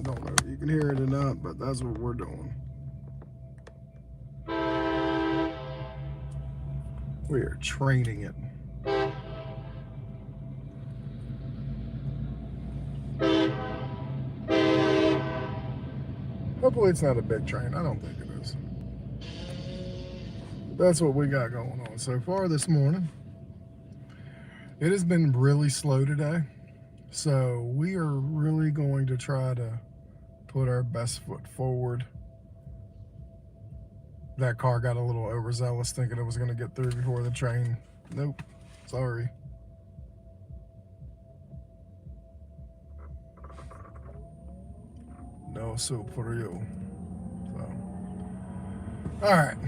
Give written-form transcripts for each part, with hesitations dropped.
Don't know if you can hear it or not, but that's what we're doing. We are training it. Hopefully it's not a big train. I don't think it is. That's what we got going on so far this morning. It has been really slow today. So we are really going to try to put our best foot forward. That car got a little overzealous thinking it was going to get through before the train. Nope. Sorry. No soup for you. So, all right.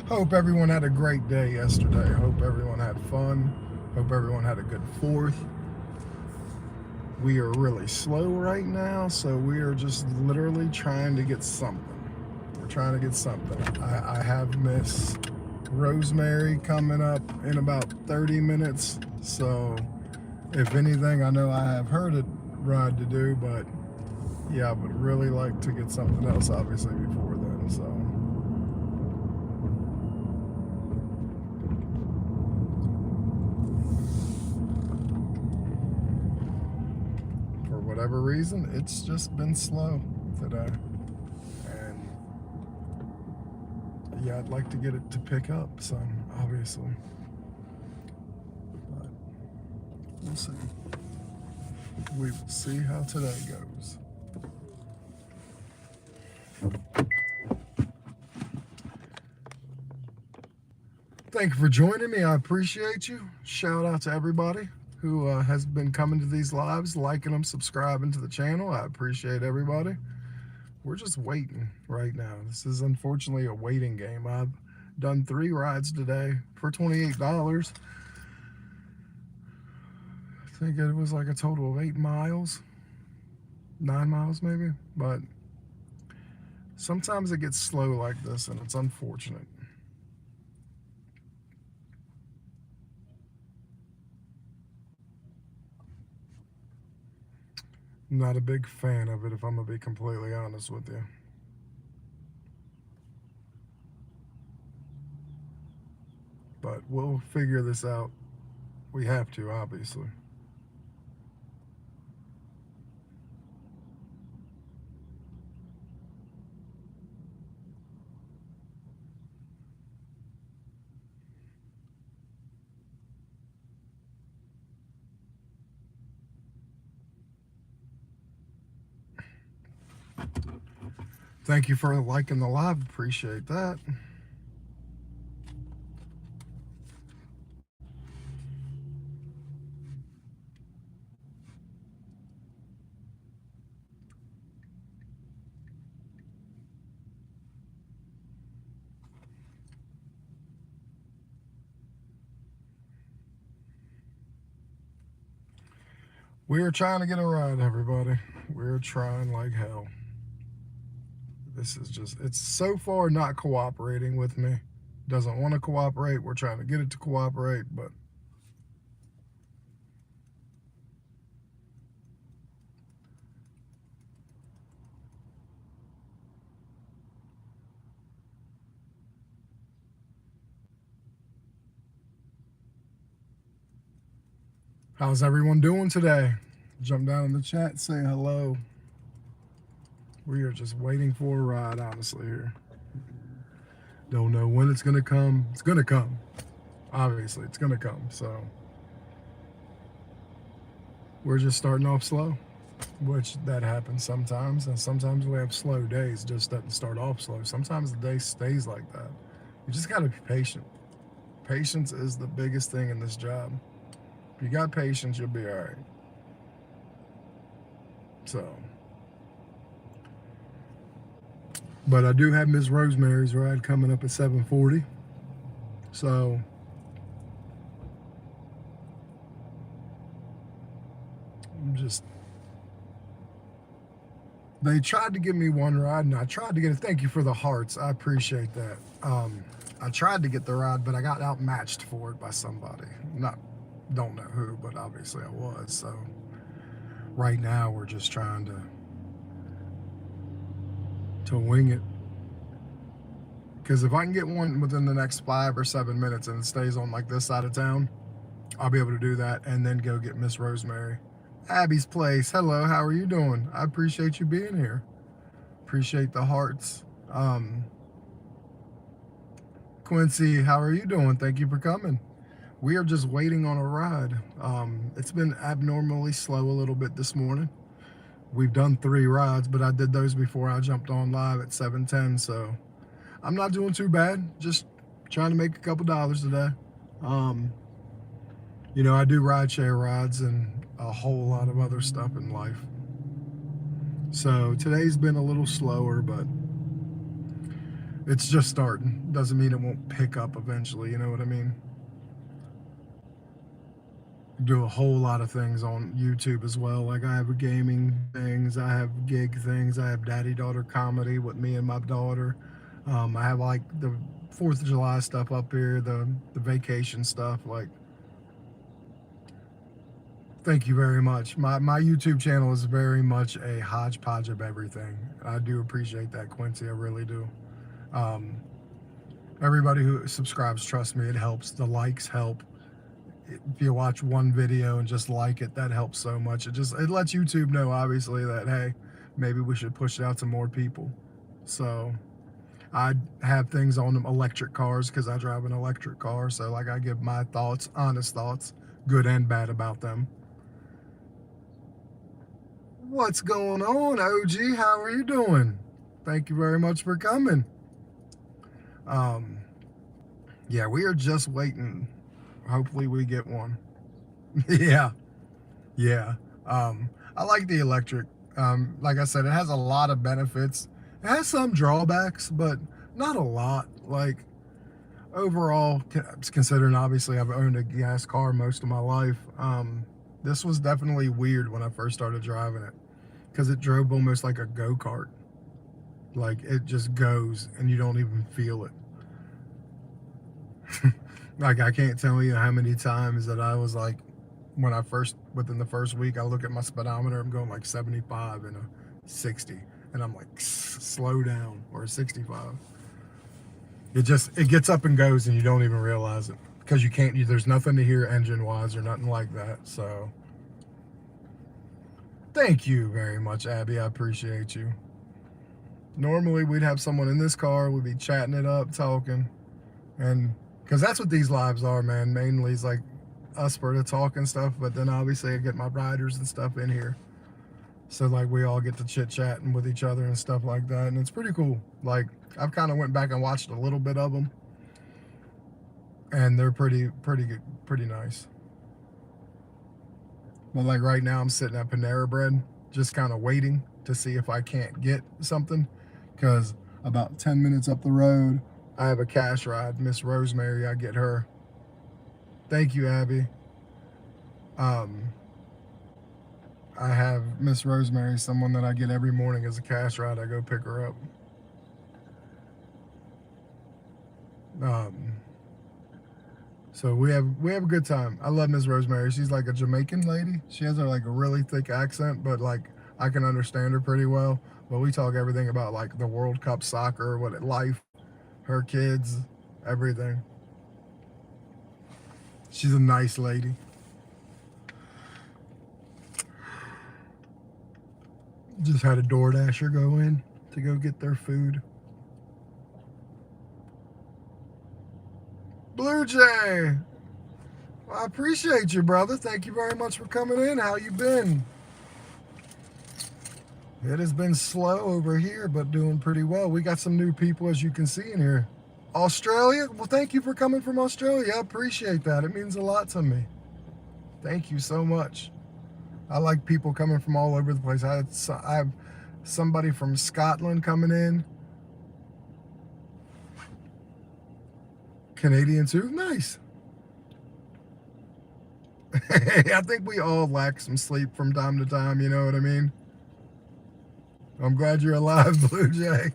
Hope everyone had a great day yesterday. Hope everyone had fun. Hope everyone had a good 4th. We are really slow right now, so we are just literally trying to get something. We're trying to get something. I have Miss Rosemary coming up in about 30 minutes, so if anything, I know I have her to ride to do, but yeah, I would really like to get something else, obviously, before then, so. For whatever reason, it's just been slow today. And yeah, I'd like to get it to pick up some, obviously. But we'll see. We will see how today goes. Thank you for joining me. I appreciate you. Shout out to everybody who has been coming to these lives, liking them, subscribing to the channel. I appreciate everybody. We're just waiting right now. This is unfortunately a waiting game. I've done 3 rides today for $28. I think it was like a total of 8 miles, 9 miles maybe. But sometimes it gets slow like this, and it's unfortunate. I'm not a big fan of it, if I'm going to be completely honest with you. But we'll figure this out. We have to, obviously. Thank you for liking the live. Appreciate that. We're trying to get a ride, everybody. We're trying like hell. This is just, it's so far not cooperating with me. Doesn't want to cooperate. We're trying to get it to cooperate, but how's everyone doing today? Jump down in the chat, say hello. We are just waiting for a ride, honestly, here. Don't know when it's going to come. It's going to come. Obviously, it's going to come. So we're just starting off slow, which that happens sometimes. And sometimes we have slow days, just doesn't start off slow. Sometimes the day stays like that. You just got to be patient. Patience is the biggest thing in this job. If you got patience, you'll be all right. So, but I do have Miss Rosemary's ride coming up at 7:40. So I'm just, they tried to give me one ride, and I tried to get it. Thank you for the hearts. I appreciate that. I tried to get the ride, but I got outmatched for it by somebody. Don't know who, but obviously I was. So right now we're just trying to to wing it. Because if I can get one within the next 5 or 7 minutes and it stays on like this side of town, I'll be able to do that and then go get Miss Rosemary. Abby's Place. Hello, how are you doing? I appreciate you being here. Appreciate the hearts. Quincy, how are you doing? Thank you for coming. We are just waiting on a ride. It's been abnormally slow a little bit this morning. We've done 3 rides, but I did those before I jumped on live at 7:10, so I'm not doing too bad. Just trying to make a couple dollars today. You know, I do rideshare rides and a whole lot of other stuff in life. So today's been a little slower, but it's just starting. Doesn't mean it won't pick up eventually, you know what I mean? Do a whole lot of things on YouTube as well. Like I have gaming things, I have gig things, I have daddy-daughter comedy with me and my daughter. I have like the 4th of July stuff up here, the vacation stuff. Like, thank you very much. My YouTube channel is very much a hodgepodge of everything. I do appreciate that, Quincy. I really do. Everybody who subscribes, trust me, it helps. The likes help. If you watch one video and just like it, that helps so much. It lets YouTube know, obviously, that hey, maybe we should push it out to more people. So I have things on them, electric cars, because I drive an electric car. So like I give my thoughts, honest thoughts, good and bad about them. What's going on, OG? How are you doing? Thank you very much for coming. Yeah, we are just waiting. Hopefully we get one. Yeah. I like the electric. Like I said, it has a lot of benefits. It has some drawbacks, but not a lot. Like overall, considering obviously I've owned a gas car most of my life, this was definitely weird when I first started driving it, because it drove almost like a go-kart. Like it just goes and you don't even feel it. Like I can't tell you how many times that I was like, within the first week, I look at my speedometer, I'm going like 75 and a 60, and I'm like, slow down, or a 65. It gets up and goes and you don't even realize it, because there's nothing to hear engine wise or nothing like that. So thank you very much, Abby. I appreciate you. Normally we'd have someone in this car, we'd be chatting it up, talking, and because that's what these lives are, man. Mainly it's like us for the talk and stuff, but then obviously I get my riders and stuff in here. So like we all get to chit-chatting with each other and stuff like that, and it's pretty cool. Like I've kind of went back and watched a little bit of them, and they're pretty good, pretty nice. But like right now I'm sitting at Panera Bread, just kind of waiting to see if I can't get something, because about 10 minutes up the road, I have a cash ride, Miss Rosemary. I get her. Thank you, Abby. I have Miss Rosemary, someone that I get every morning as a cash ride. I go pick her up. So we have a good time. I love Miss Rosemary. She's like a Jamaican lady. She has like a really thick accent, but like I can understand her pretty well. But we talk everything about like the World Cup soccer, life, her kids, everything. She's a nice lady. Just had a DoorDasher go in to go get their food. Blue Jay, well, I appreciate you, brother. Thank you very much for coming in. How you been? It has been slow over here, but doing pretty well. We got some new people, as you can see in here. Australia? Well, thank you for coming from Australia. I appreciate that. It means a lot to me. Thank you so much. I like people coming from all over the place. I have somebody from Scotland coming in. Canadian too? Nice. I think we all lack some sleep from time to time, you know what I mean? I'm glad you're alive, Blue Jay.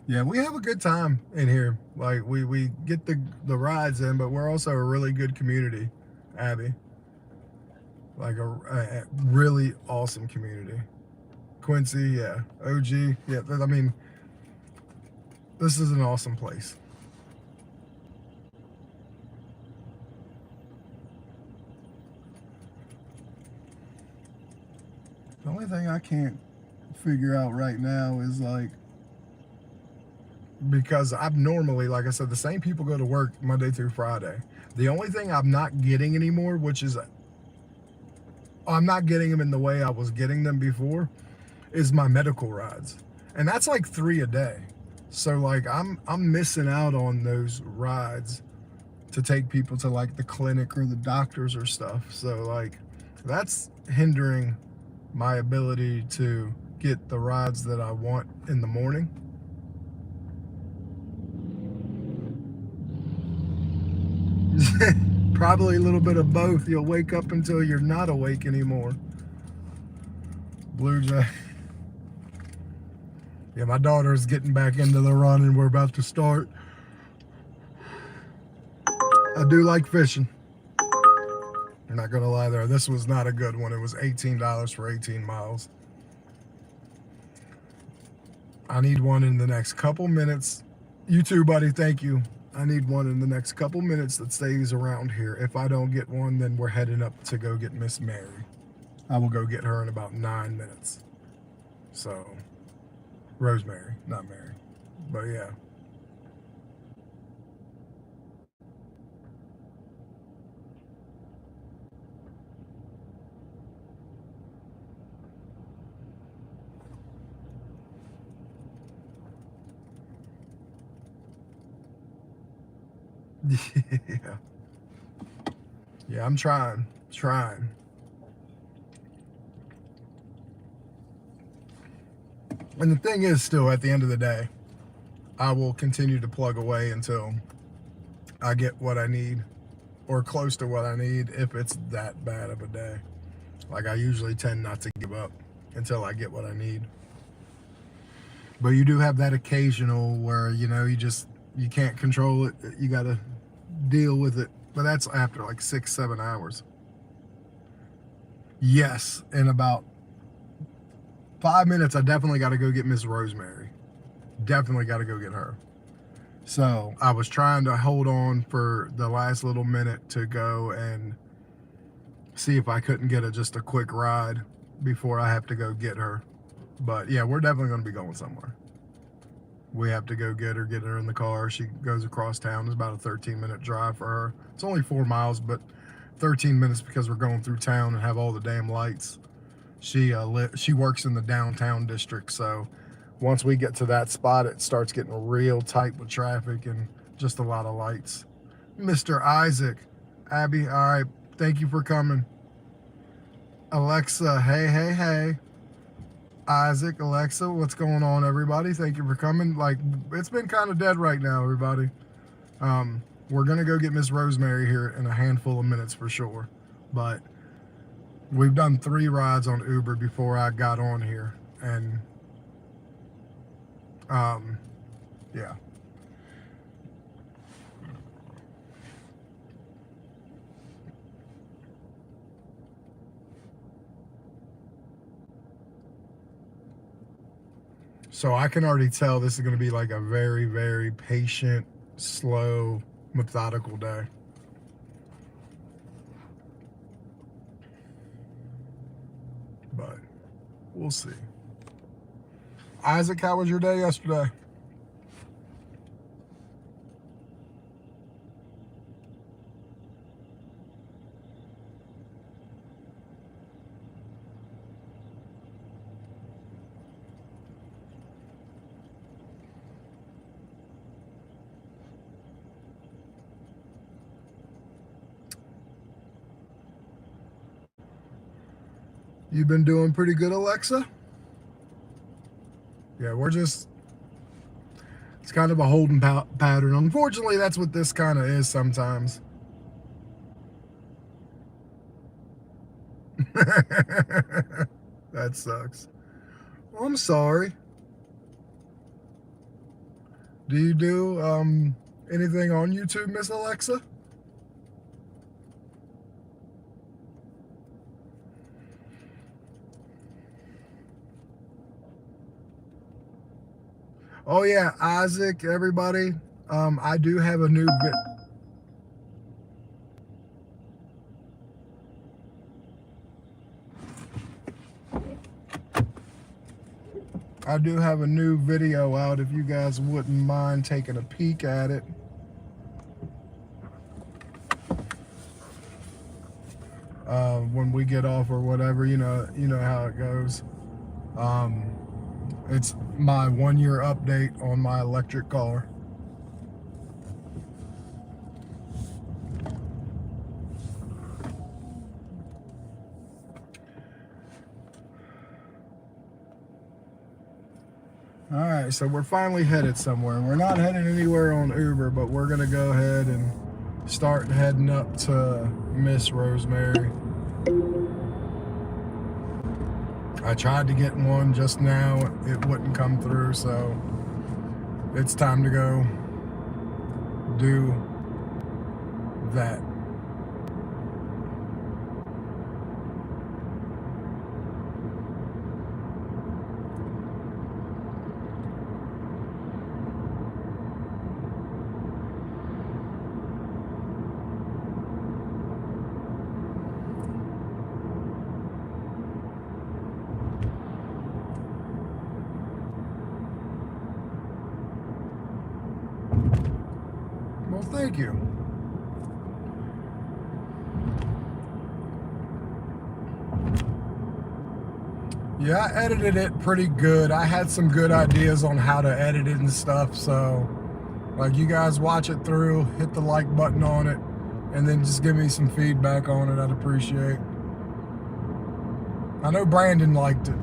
Yeah, we have a good time in here. Like we get the rides in, but we're also a really good community, Abby. Like a really awesome community. Quincy, yeah. OG, yeah. I mean, this is an awesome place. The only thing I can't figure out right now is like, because I'm normally, like I said, the same people go to work Monday through Friday. The only thing I'm not getting anymore, which is I'm not getting them in the way I was getting them before, is my medical rides. And that's like 3 a day. So like I'm missing out on those rides to take people to like the clinic or the doctors or stuff. So like that's hindering my ability to get the rides that I want in the morning. Probably a little bit of both. You'll wake up until you're not awake anymore. Blue Jay. Yeah, my daughter's getting back into the run and we're about to start. I do like fishing. I'm not gonna lie there. This was not a good one. It was $18 for 18 miles. I need one in the next couple minutes. You too, buddy. Thank you. I need one in the next couple minutes that stays around here. If I don't get one, then we're heading up to go get Miss Mary. I will go get her in about 9 minutes. So, Rosemary, not Mary. But yeah. Yeah. Yeah, I'm trying. And the thing is, still, at the end of the day, I will continue to plug away until I get what I need or close to what I need if it's that bad of a day. Like, I usually tend not to give up until I get what I need. But you do have that occasional where, you know, you can't control it. You got to deal with it. But that's after like 6-7 hours. Yes, in about 5 minutes, I definitely got to go get Miss Rosemary. Definitely got to go get her. So I was trying to hold on for the last little minute to go and see if I couldn't get just a quick ride before I have to go get her. But yeah, we're definitely going to be going somewhere. We have to go get her in the car. She goes across town. It's about a 13-minute drive for her. It's only 4 miles, but 13 minutes because we're going through town and have all the damn lights. She works in the downtown district, so once we get to that spot, it starts getting real tight with traffic and just a lot of lights. Mr. Isaac, Abby, all right, thank you for coming. Alexa, hey. Isaac, Alexa, what's going on, everybody? Thank you for coming. Like, it's been kind of dead right now, everybody. We're gonna go get Miss Rosemary here in a handful of minutes for sure, but we've done 3 rides on Uber before I got on here, and yeah. So I can already tell this is going to be like a very, very patient, slow, methodical day. But we'll see. Isaac, how was your day yesterday? You've been doing pretty good, Alexa? Yeah, it's kind of a holding pattern. Unfortunately, that's what this kind of is sometimes. That sucks. Well, I'm sorry. Do you do anything on YouTube, Miss Alexa? Oh yeah, Isaac, everybody. I do have a new video out if you guys wouldn't mind taking a peek at it. When we get off or whatever, you know how it goes. It's my 1-year update on my electric car. All right, so we're finally headed somewhere. We're not headed anywhere on Uber, but we're gonna go ahead and start heading up to Miss Rosemary. I tried to get one just now, it wouldn't come through, so it's time to go do that. Well, thank you. Yeah, I edited it pretty good. I had some good ideas on how to edit it and stuff, so like you guys watch it through, hit the like button on it, and then just give me some feedback on it. I'd appreciate. I know Brandon liked it.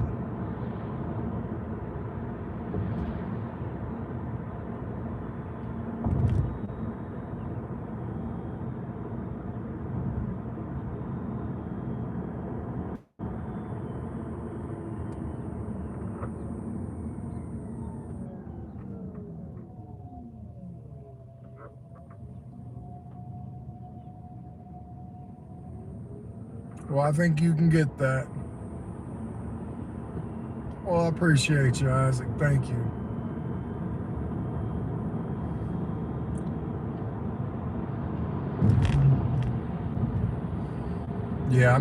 Well, I think you can get that. Well, I appreciate you, Isaac. Thank you. Yeah,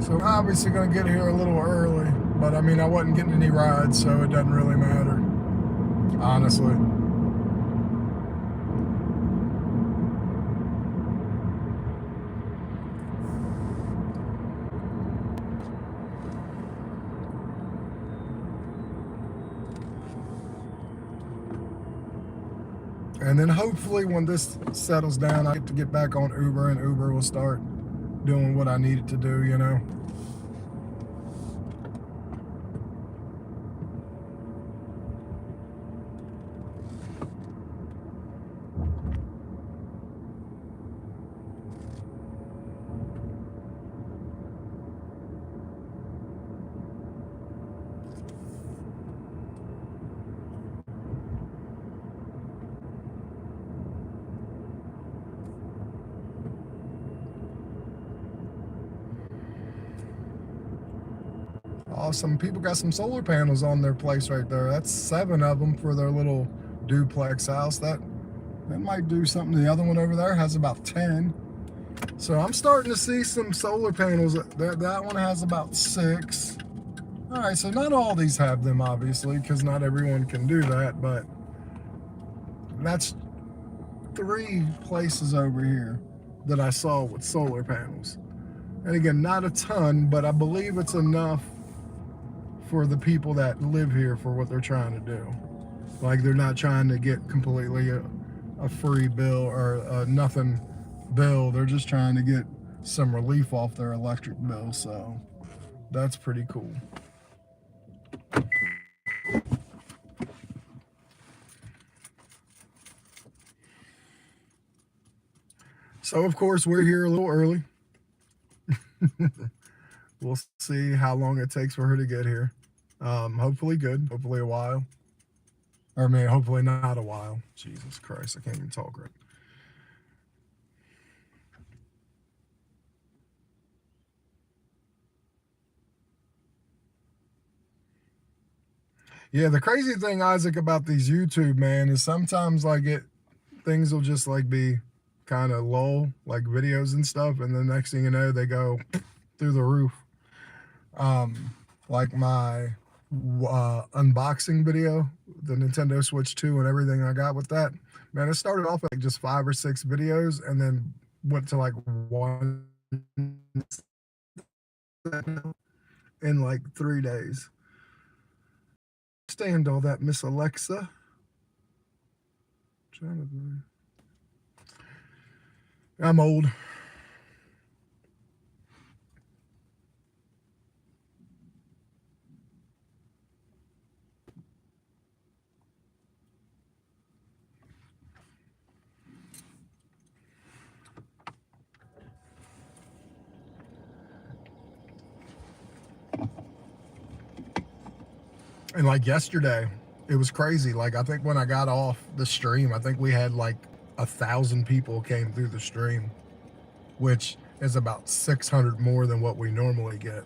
so we're obviously going to get here a little early, but I mean, I wasn't getting any rides, so it doesn't really matter, honestly. And then hopefully when this settles down, I get to get back on Uber, and Uber will start doing what I need it to do, you know. Awesome. People got some solar panels on their place right there. That's 7 of them for their little duplex house. That might do something. The other one over there has about 10. So I'm starting to see some solar panels. That one has about 6. All right, so not all these have them, obviously, because not everyone can do that, but that's 3 places over here that I saw with solar panels. And again, not a ton, but I believe it's enough for the people that live here for what they're trying to do. Like they're not trying to get completely a free bill or a nothing bill. They're just trying to get some relief off their electric bill. So that's pretty cool. So of course we're here a little early. We'll see how long it takes for her to get here. Hopefully good. Hopefully a while. Or I mean, hopefully not a while. Jesus Christ, I can't even talk right. Yeah, the crazy thing, Isaac, about these YouTube, man, is sometimes like things will just like be kind of low, like videos and stuff, and the next thing you know, they go through the roof. Like my unboxing video, the Nintendo Switch 2 and everything I got with that. Man, it started off like just 5 or 6 videos and then went to like one in like 3 days. Stand all that, Miss Alexa. I'm old. And like yesterday, it was crazy. Like I think when I got off the stream, I think we had like 1,000 people came through the stream, which is about 600 more than what we normally get.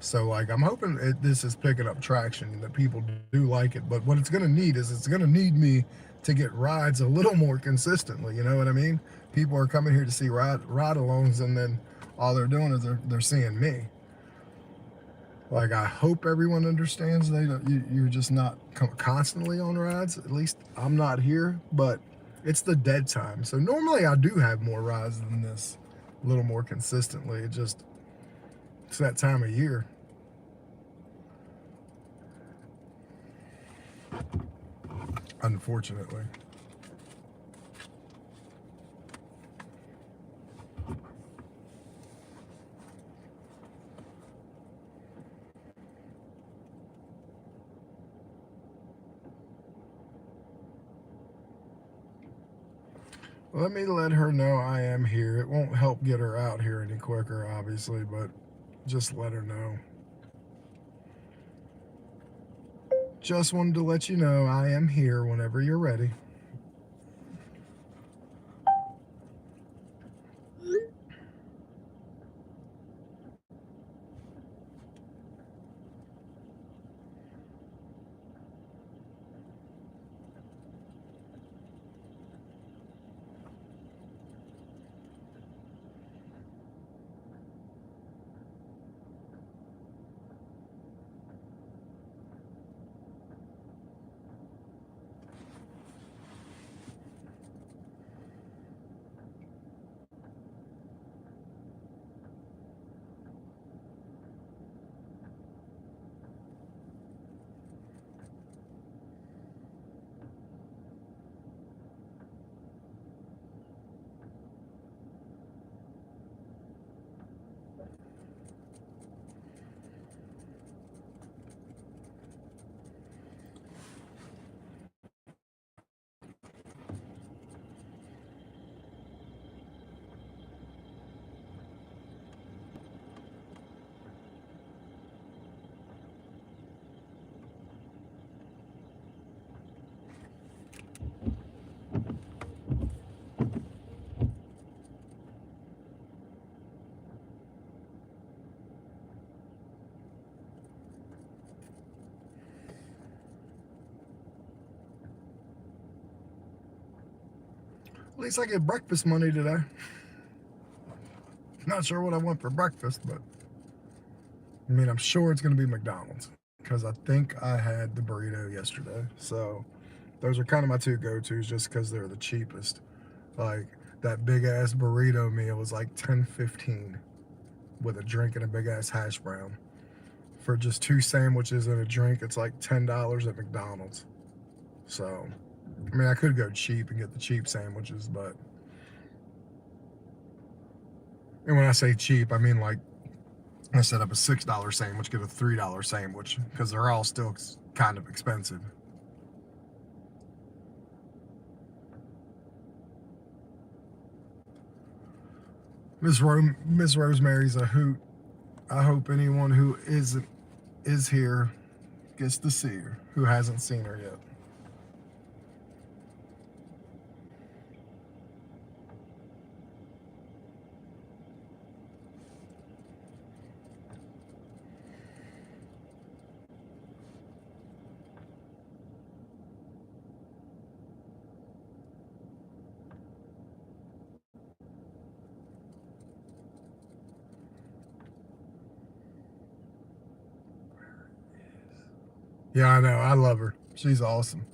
So like I'm hoping this is picking up traction, that people do like it. But what it's gonna need is it's gonna need me to get rides a little more consistently. You know what I mean? People are coming here to see ride-alongs, and then all they're doing is they're seeing me. Like I hope everyone understands you're just not constantly on rides. At least I'm not here, but it's the dead time. So normally I do have more rides than this, a little more consistently. It's that time of year. Unfortunately. Let me let her know I am here. It won't help get her out here any quicker, obviously, but just let her know. Just wanted to let you know I am here whenever you're ready. At least I get breakfast money today. Not sure what I want for breakfast, but I mean, I'm sure it's going to be McDonald's because I think I had the burrito yesterday. So those are kind of my two go-tos just because they're the cheapest. Like that big ass burrito meal was like $10.15. with a drink and a big ass hash brown. For just 2 sandwiches and a drink, it's like $10 at McDonald's. So, I mean, I could go cheap and get the cheap sandwiches, but, and when I say cheap, I mean like I set up a $6 sandwich, get a $3 sandwich, because they're all still kind of expensive. Miss Rosemary's a hoot. I hope anyone who is here gets to see her who hasn't seen her yet. Yeah, I know. I love her. She's awesome.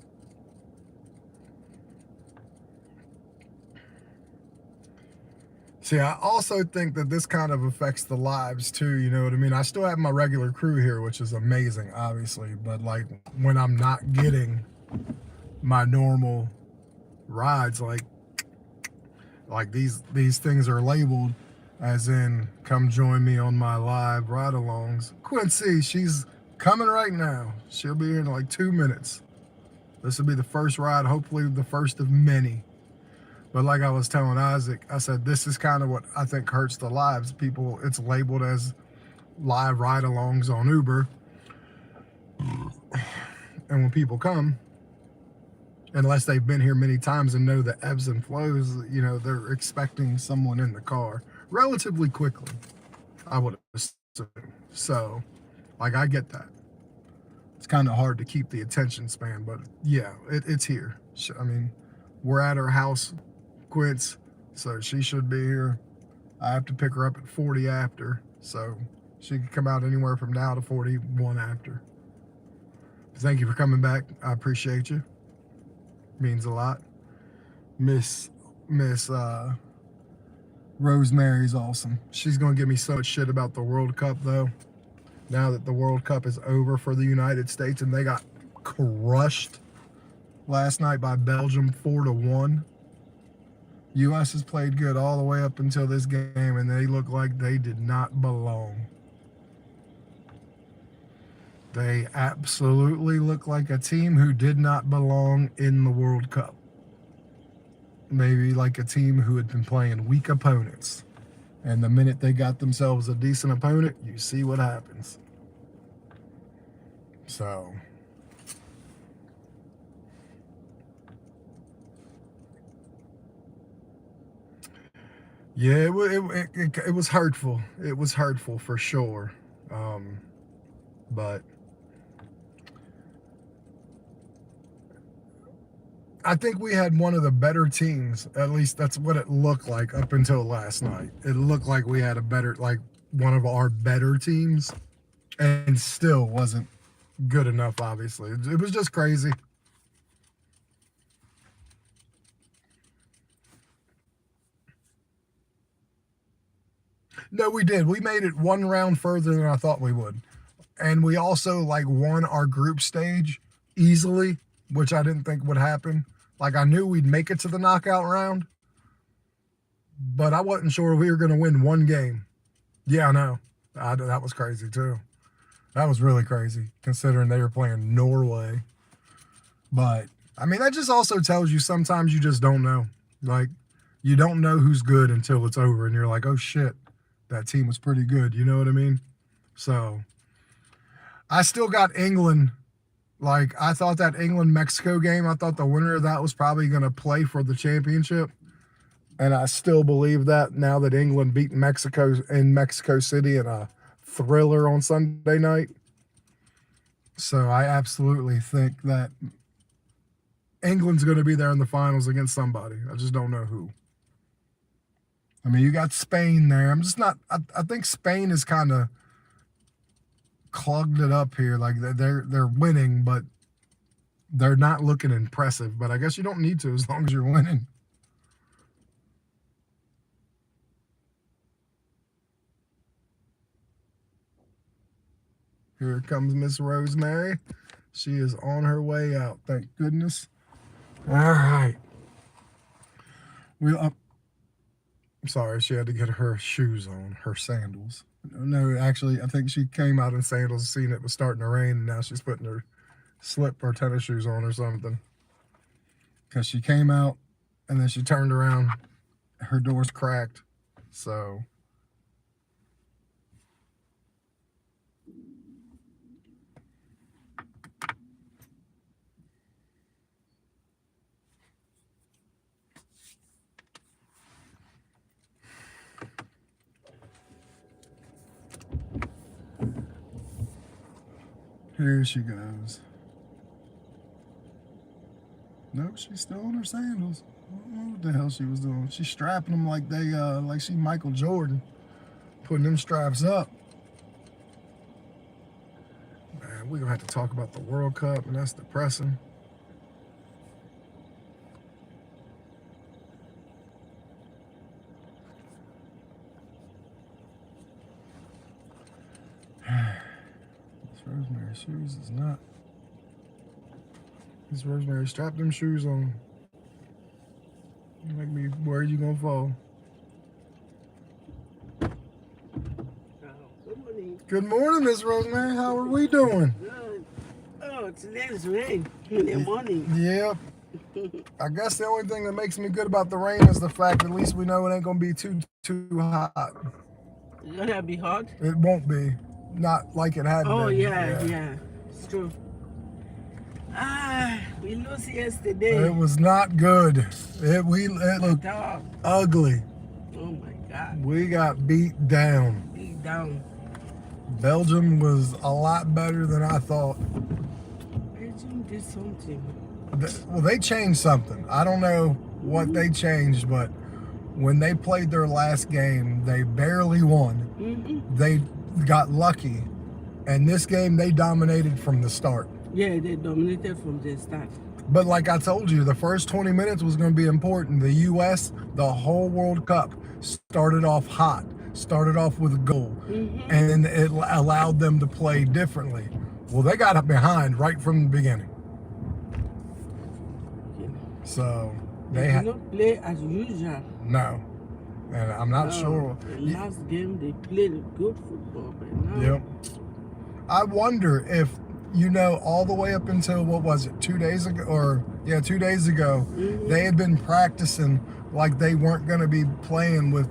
See, I also think that this kind of affects the lives too. You know what I mean? I still have my regular crew here, which is amazing, obviously. But like when I'm not getting my normal rides, like these things are labeled as in come join me on my live ride-alongs. Quincy, she's coming right now. She'll be here in like 2 minutes. This will be the first ride, hopefully the first of many. But like I was telling Isaac, I said this is kind of what I think hurts the lives. People, it's labeled as live ride-alongs on Uber. And when people come, unless they've been here many times and know the ebbs and flows, you know, they're expecting someone in the car relatively quickly, I would assume. So, like, I get that. It's kind of hard to keep the attention span, but yeah, it's here. I mean, we're at her house, Quince, so she should be here. I have to pick her up at 40 after, so she can come out anywhere from now to 41 after. Thank you for coming back. I appreciate you. Means a lot. Miss Rosemary's awesome. She's gonna give me so much shit about the World Cup though. Now that the World Cup is over for the United States and they got crushed last night by Belgium 4-1. U.S. has played good all the way up until this game, and they look like they did not belong. They absolutely look like a team who did not belong in the World Cup. Maybe like a team who had been playing weak opponents. And the minute they got themselves a decent opponent, you see what happens. So, yeah, it was hurtful. It was hurtful for sure. But I think we had one of the better teams. At least that's what it looked like up until last night. It looked like we had a better, like one of our better teams, and still wasn't good enough, obviously. It was just crazy. No, we did. We made it one round further than I thought we would. And we also like won our group stage easily, which I didn't think would happen. Like I knew we'd make it to the knockout round, but I wasn't sure we were going to win one game. Yeah, I know. That was crazy too. That was really crazy considering they were playing Norway. But I mean, that just also tells you sometimes you just don't know. Like you don't know who's good until it's over and you're like, oh shit, that team was pretty good. You know what I mean? So I still got England. Like, I thought that England-Mexico game, I thought the winner of that was probably going to play for the championship. And I still believe that now that England beat Mexico in Mexico City in a thriller on Sunday night. So I absolutely think that England's going to be there in the finals against somebody. I just don't know who. I mean, you got Spain there. I'm just not, I think Spain is kind of clogged it up here. Like they're winning, but they're not looking impressive. But I guess you don't need to as long as you're winning. Here comes Miss Rosemary. She is on her way out, thank goodness. All right. I'm sorry, she had to get her shoes on, her sandals. No, actually, I think she came out in sandals, seeing it was starting to rain, and now she's putting her slip or tennis shoes on or something. Because she came out, and then she turned around, her door's cracked, so... Here she goes. Nope, she's still on her sandals. I don't know what the hell she was doing. She's strapping them like they, like she Michael Jordan, putting them straps up. Man, we're gonna have to talk about the World Cup, and that's depressing. Rosemary shoes is not. Miss Rosemary, strap them shoes on. You make me worried you gonna fall. Good morning. Good morning, Miss Rosemary. How are we doing? Good. Oh, today's rain in the morning. Yep. I guess the only thing that makes me good about the rain is the fact at least we know it ain't gonna be too hot. It's gonna be hot? It won't be. Not like it had been. Oh, yeah. It's true. We lost yesterday. It was not good. It looked ugly. Oh my God. We got beat down. Beat down. Belgium was a lot better than I thought. Belgium did something. Well, they changed something. I don't know what they changed, but when they played their last game, they barely won. They got lucky, and this game they dominated from the start. Yeah, they dominated from the start. But like I told you, the first 20 minutes was going to be important. The U.S., the whole World Cup, started off hot, started off with a goal, and then it allowed them to play differently. Well, they got up behind right from the beginning. So they did not play as usual. No. And I'm not sure. The last game they played good football, but now. Yep. I wonder if, all the way up until, what was it, 2 days ago? 2 days ago, they had been practicing like they weren't going to be playing with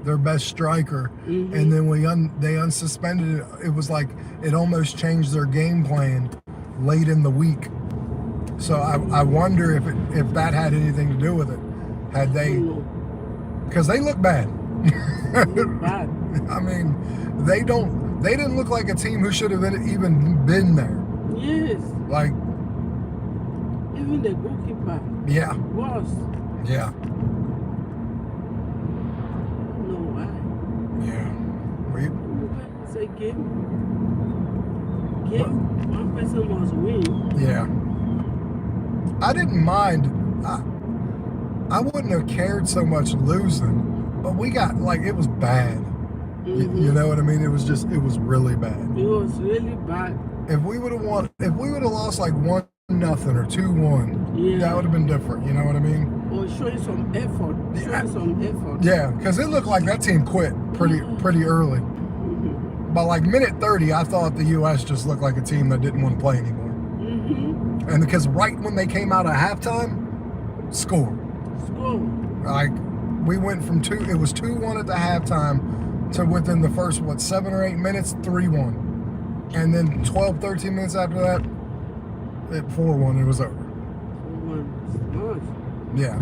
their best striker. And then they unsuspended it. It was like it almost changed their game plan late in the week. So I wonder if that had anything to do with it. Had they... Because they look bad. Bad. I mean, they didn't look like a team who should have even been there. Yes. Like, even the goalkeeper. Yeah. Was. Yeah. I don't know why. Yeah. It's a game. One person must win. Yeah. I didn't mind. I wouldn't have cared so much losing, but we got, it was bad. You know what I mean? It was really bad. It was really bad. If we would have lost 1-0 or 2-1, that would have been different. You know what I mean? Or showing some effort. Yeah, because it looked like that team quit pretty early. By minute 30, I thought the U.S. just looked like a team that didn't want to play anymore. And because right when they came out of halftime, scored. We went from it was 2-1 at the halftime to within the first, 7 or 8 minutes, 3-1. And then 12, 13 minutes after that, 4-1, it was over. 4-1. Yeah.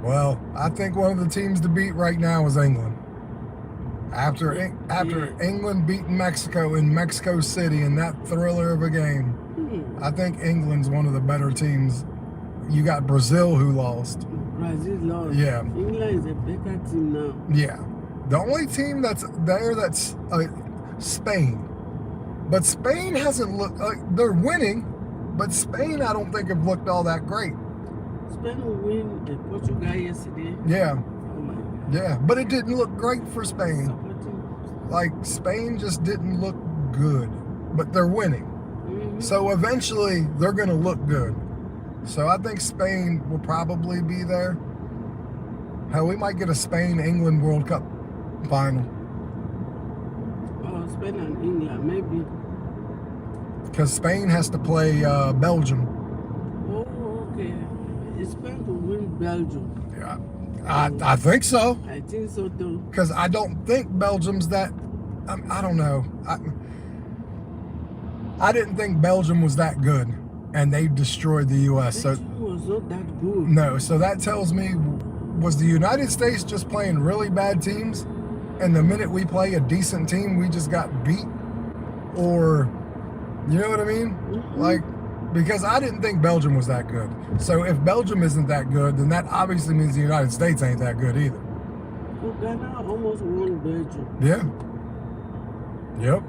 Well, I think one of the teams to beat right now is England. After England beating Mexico in Mexico City in that thriller of a game, I think England's one of the better teams. You got Brazil who lost. Brazil lost. Yeah. England is a better team now. Yeah. The only team that's there that's Spain. But Spain hasn't looked, they're winning, but Spain I don't think have looked all that great. Spain will win Portugal yesterday. Yeah. Yeah, but it didn't look great for Spain. Supporting. Like, Spain just didn't look good, but they're winning. Mm-hmm. So eventually they're going to look good. So I think Spain will probably be there. Hell, we might get a Spain-England World Cup final. Oh, Spain and England, maybe. Because Spain has to play Belgium. Oh, okay. Is Spain to win Belgium? Yeah, I think so. I think so too. Because I don't think Belgium's that. I don't know. I didn't think Belgium was that good, and they destroyed the U.S. So Belgium was not that good. no, so that tells me, was the United States just playing really bad teams, and the minute we play a decent team, we just got beat? Or, you know what I mean? Mm-hmm. Like, because I didn't think Belgium was that good. So if Belgium isn't that good, then that obviously means the United States ain't that good either. Well, Ghana almost won Belgium. Yeah. Yep.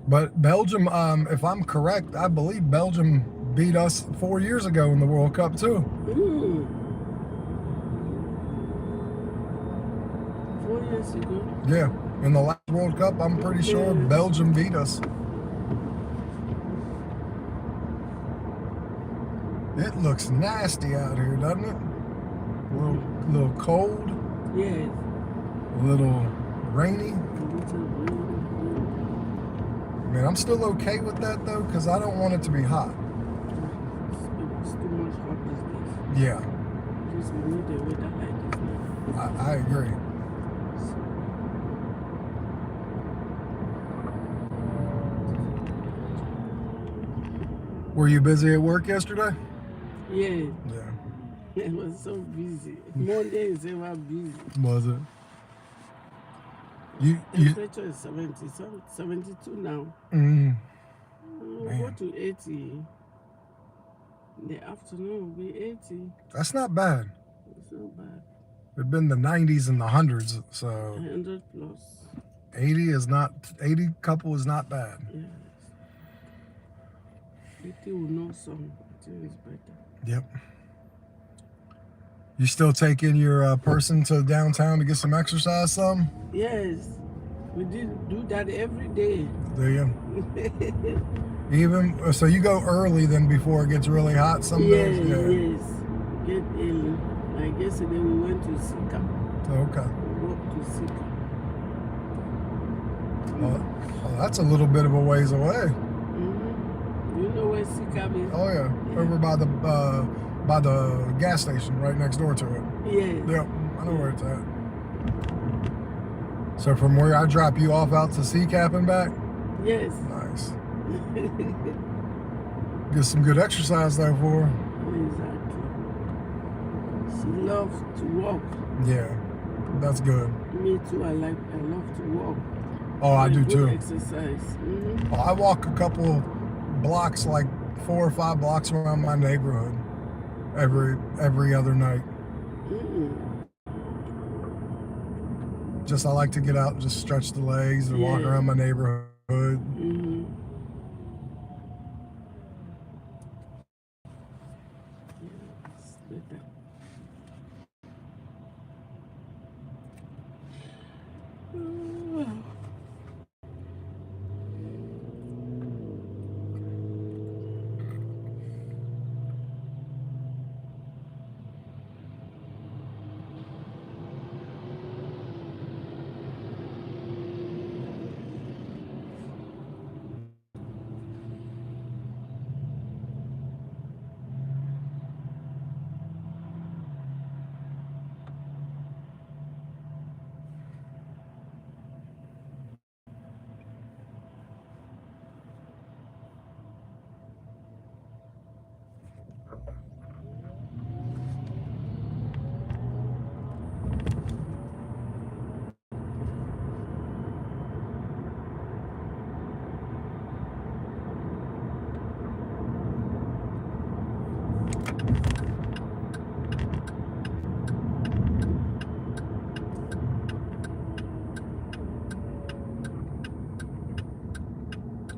But Belgium, if I'm correct, I believe Belgium beat us 4 years ago in the World Cup too. 4 years ago. Yeah, in the last World Cup, I'm pretty sure Belgium beat us. It looks nasty out here, doesn't it? A little cold, Yes. a little rainy. Man, I'm still okay with that though, because I don't want it to be hot. It's too much hot these days. Yeah, Just we need the weather like this now. I agree. Were you busy at work yesterday? Yeah. Yeah. It was so busy. Monday is ever busy. Was it? You Temperature is 72 now. mm, We'll go Man. to 80. In the afternoon will be 80. That's not bad. It's not bad. It's been the 90s and the hundreds, so 100 plus. 80 couple is not bad. Yes. 80 will know some. I think it's better. Yep. You still taking your person to downtown to get some exercise, some? Yes. We did do that every day. Do you? Even so, you go early then before it gets really hot some days. Yes. Get early. Like yesterday we went to Sika. Okay. We walked to Sika. Well, that's a little bit of a ways away. You know where Sika is? Oh yeah, over by the gas station right next door to it. Yes. Yep, I know where it's at. So from where I drop you off out to Seacap and back? Yes. Nice. Get some good exercise there for her. Exactly. She loves to walk. Yeah, that's good. Me too. I love to walk. Oh, I do Good too. Exercise. Mm-hmm. I walk a couple blocks, like 4 or 5 blocks around my neighborhood every other night. Just I like to get out and just stretch the legs and walk around my neighborhood. Mm-hmm. Yes, better.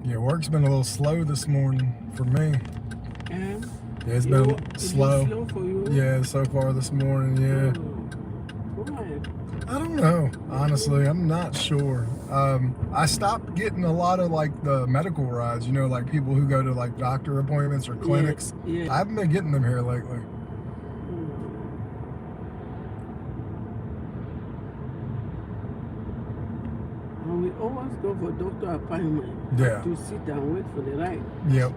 Yeah, work's been a little slow this morning for me. Yeah, Yeah, it's been slow. Slow for you? Yeah, so far this morning, yeah. Why? I don't know, honestly. I'm not sure. I stopped getting a lot of like the medical rides, you know, like people who go to like doctor appointments or clinics. Yeah. I haven't been getting them here lately. And we always go for doctor appointment. Yeah. To sit and wait for the ride. Yep.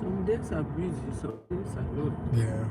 Some days are busy, some days are not. Yeah.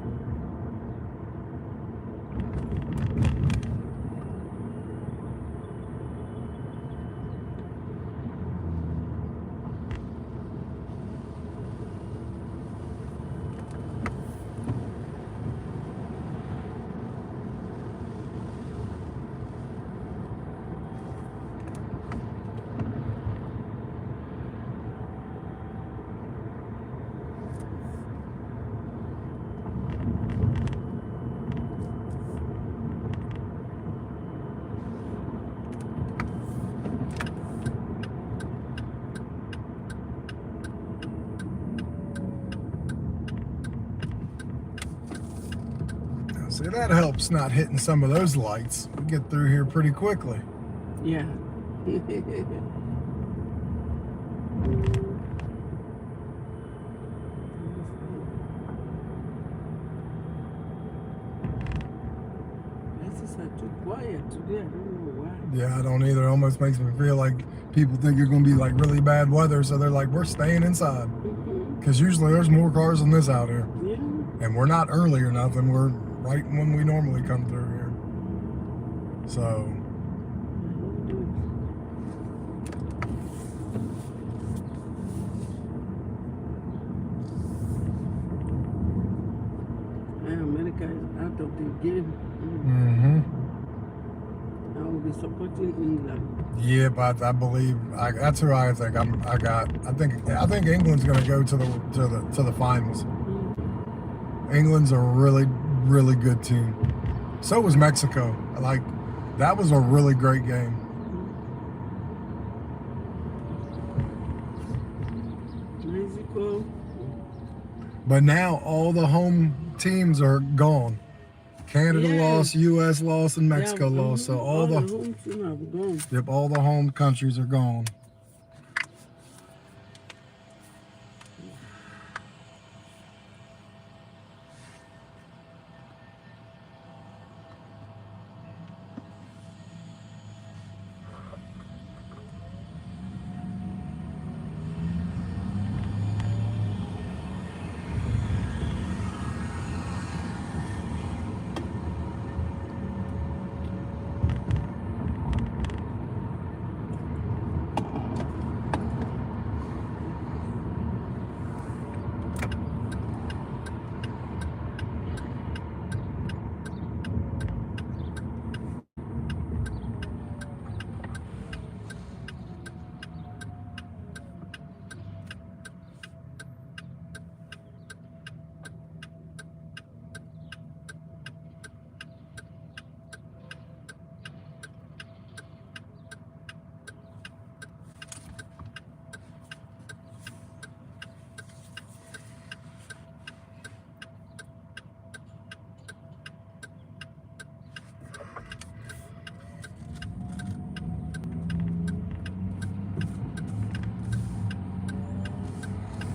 See, that helps not hitting some of those lights. We get through here pretty quickly. Yeah. Buses are too quiet today. I don't know why. Yeah, I don't either. It almost makes me feel like people think it's going to be like really bad weather, so they're like, we're staying inside. Because usually there's more cars than this out here. Yeah. And we're not early or nothing. We're right when we normally come through here. So, America is out of the game. I will be supporting England. yeah, but I believe that's who I think I think England's going to go to the finals. England's a really, really good team. So was Mexico. Like, that was a really great game. Mexico. But now all the home teams are gone. Canada lost, U.S. lost, and Mexico lost. So all the home team have gone. Yep, all the home countries are gone.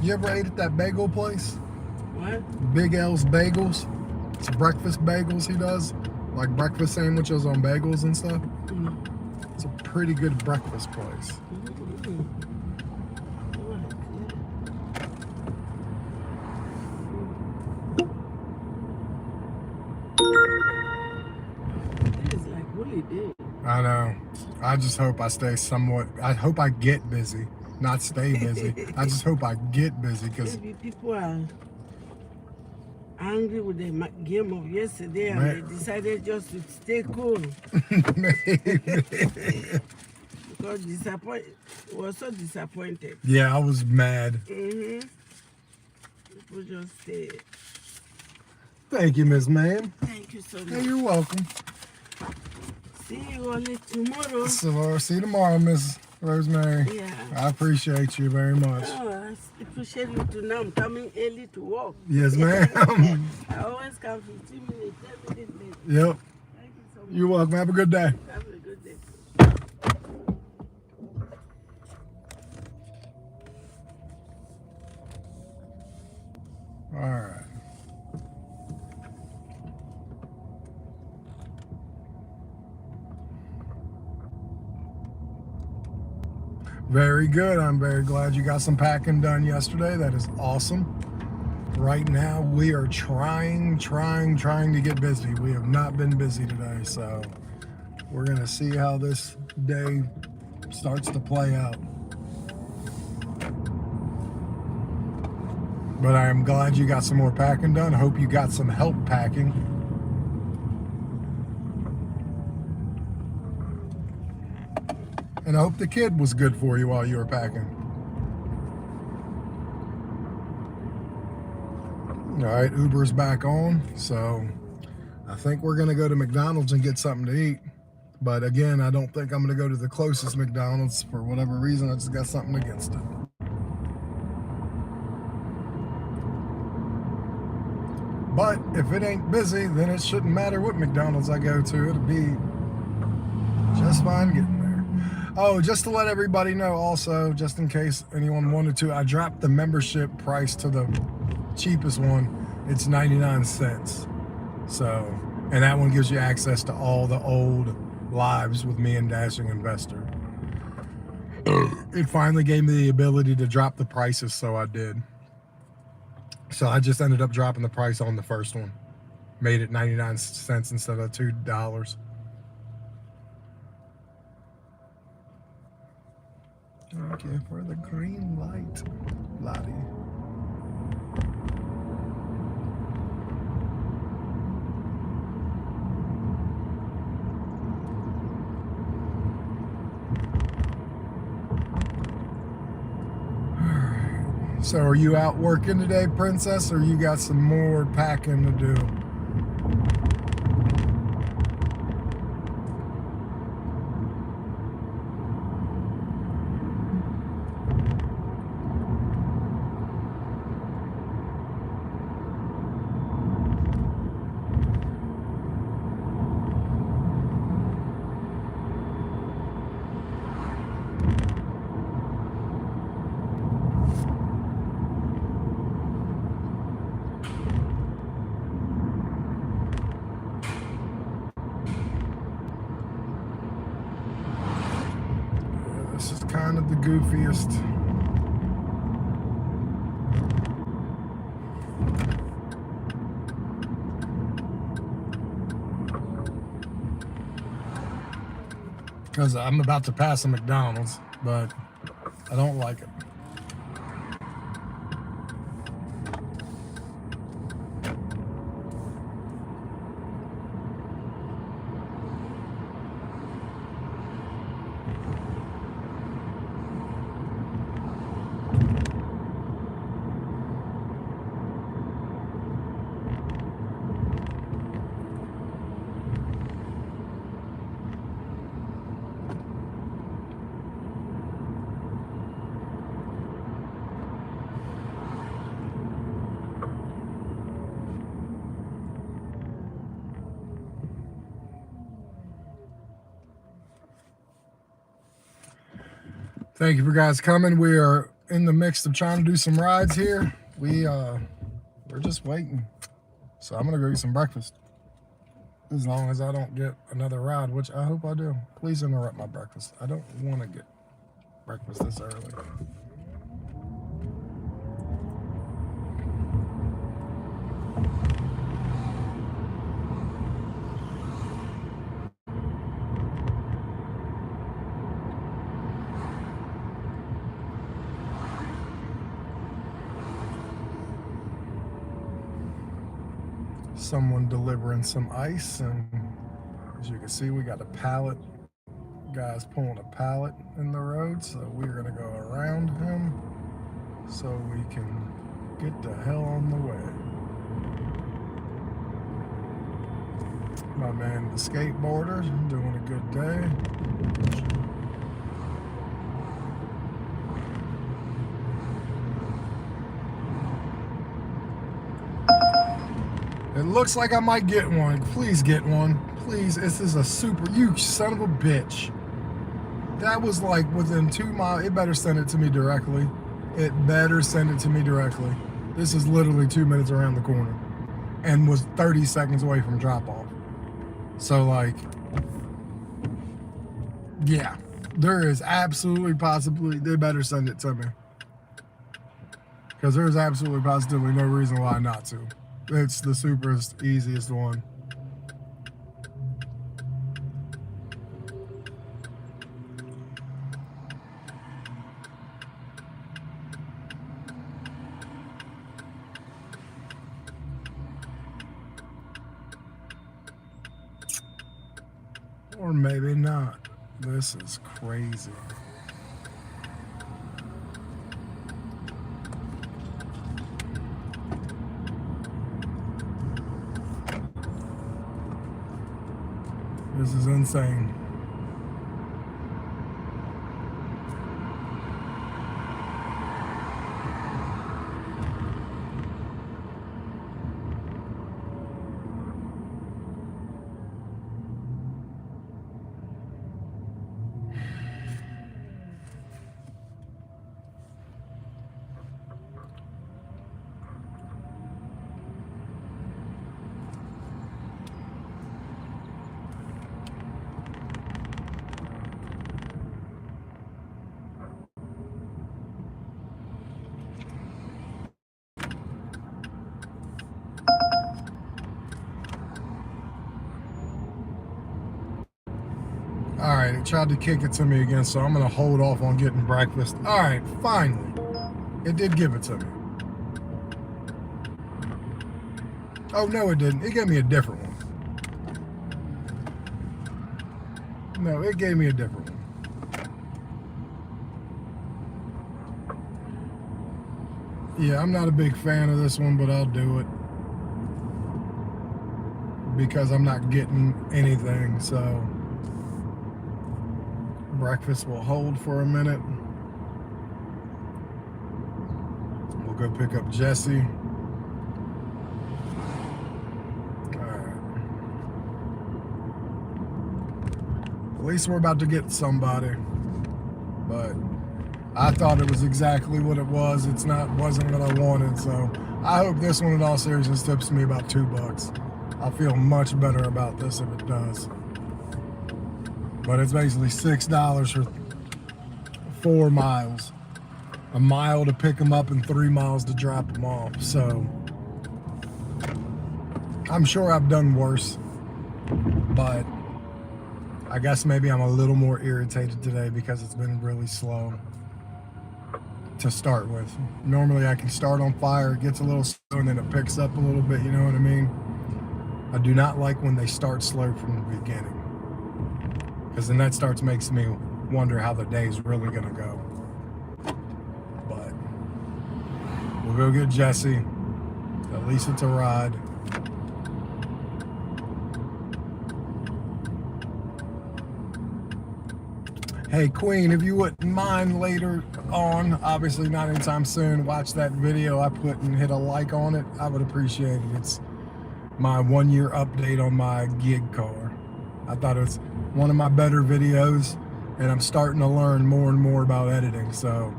You ever ate at that bagel place? What? Big L's Bagels. It's breakfast bagels he does. Like breakfast sandwiches on bagels and stuff. It's a pretty good breakfast place. It is like holiday. I know. I just hope I stay somewhat. I hope I get busy, not stay busy. I just hope I get busy because maybe people are angry with the game of yesterday and they decided just to stay cool. Because was so disappointed. Yeah, I was mad. People just stay. Thank you, Miss Ma'am. Thank you so Hey, much. you're welcome. See you only tomorrow. So, see you tomorrow, Miss Rosemary. Yeah. I appreciate you very much. Oh, I appreciate you too. Now I'm coming early to work. Yes, ma'am. I always come 15 minutes, 10 minutes late. Yep. Thank you so much. You're welcome. Have a good day. Have a good day. All right. Very good. I'm very glad you got some packing done yesterday. That is awesome. Right now, we are trying to get busy. We have not been busy today, so we're going to see how this day starts to play out. But I am glad you got some more packing done. I hope you got some help packing. And I hope the kid was good for you while you were packing. All right, Uber's back on, so I think we're gonna go to McDonald's and get something to eat. But again, I don't think I'm gonna go to the closest McDonald's for whatever reason. I just got something against it. But if it ain't busy, then it shouldn't matter what McDonald's I go to. It'll be just fine getting there. Oh, just to let everybody know also, just in case anyone wanted to, I dropped the membership price to the cheapest one. It's 99 cents. So, and that one gives you access to all the old lives with me and Dashing Investor. It finally gave me the ability to drop the prices, so I did. So I just ended up dropping the price on the first one. Made it 99 cents instead of $2. Okay, for the green light, Lottie. So are you out working today, Princess, or you got some more packing to do? This is kind of the goofiest. Because I'm about to pass a McDonald's, but I don't like it. Thank you for guys coming. We are in the mix of trying to do some rides here. We're just waiting. So I'm gonna go get some breakfast. As long as I don't get another ride, which I hope I do. Please interrupt my breakfast. I don't want to get breakfast this early. Someone delivering some ice, and as you can see, we got a pallet. Guy's pulling a pallet in the road, so we're gonna go around him so we can get the hell on the way. My man, the skateboarder, doing a good day. It looks like I might get one. Please get one. Please, this is a super, you son of a bitch. That was like within 2 miles. It better send it to me directly. It better send it to me directly. This is literally 2 minutes around the corner and was 30 seconds away from drop off. So like, yeah, there is absolutely possibly, they better send it to me. Because there's absolutely positively no reason why not to. It's the superest, easiest one. Or maybe not. This is crazy. This is insane. All right, it tried to kick it to me again, so I'm gonna hold off on getting breakfast. All right, finally, it did give it to me. Oh no, it didn't. It gave me a different one. No, it gave me a different one. Yeah, I'm not a big fan of this one, but I'll do it because I'm not getting anything, so breakfast will hold for a minute. We'll go pick up Jesse. Alright. At least we're about to get somebody. But I thought it was exactly what it was. It's not, wasn't what I wanted, so I hope this one in all seriousness tips me about $2. I'll feel much better about this if it does. But it's basically $6 for 4 miles. A mile to pick them up and 3 miles to drop them off. So I'm sure I've done worse, but I guess maybe I'm a little more irritated today because it's been really slow to start with. Normally I can start on fire, it gets a little slow, and then it picks up a little bit, you know what I mean? I do not like when they start slow from the beginning, because then that makes me wonder how the day's really gonna go. But we'll go get Jesse. At least it's a ride. Hey Queen, if you wouldn't mind later on, obviously not anytime soon, watch that video I put and hit a like on it. I would appreciate it. It's my 1-year update on my gig car. I thought it was one of my better videos, and I'm starting to learn more and more about editing. So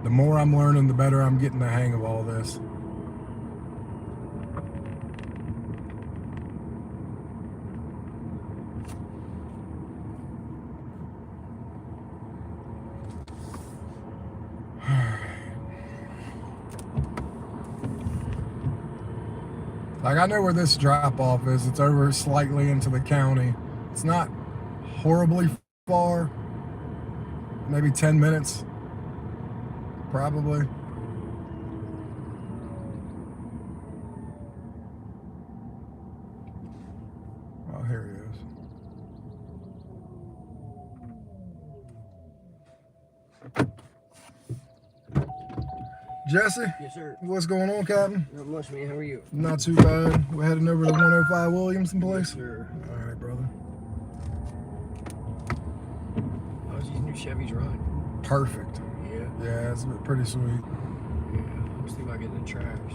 the more I'm learning, the better I'm getting the hang of all this. Like, I know where this drop off is. It's over slightly into the county. It's not horribly far. Maybe 10 minutes. Probably. Oh, here he is. Jesse, Yes, sir. what's going on, Captain? Not much, man. How are you? Not too bad. We're heading over to 105 Williamson Place. Yes, sir. All right, brother. How's these new Chevys run? Perfect. Yeah. Yeah, it's pretty sweet. Yeah. I was thinking about getting the tracks.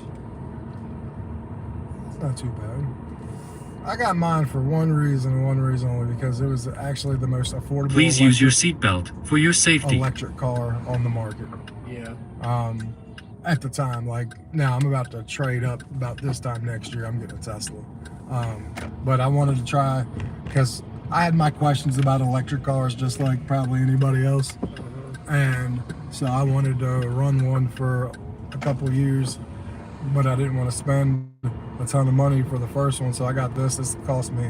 It's not too bad. I got mine for one reason and one reason only, because it was actually the most affordable. Please use your seatbelt for your safety. Electric car on the market. Yeah. At the time, like now I'm about to trade up about this time next year. I'm getting a Tesla. But I wanted to try because I had my questions about electric cars just like probably anybody else. And so I wanted to run one for a couple years, but I didn't want to spend a ton of money for the first one. So I got this. This cost me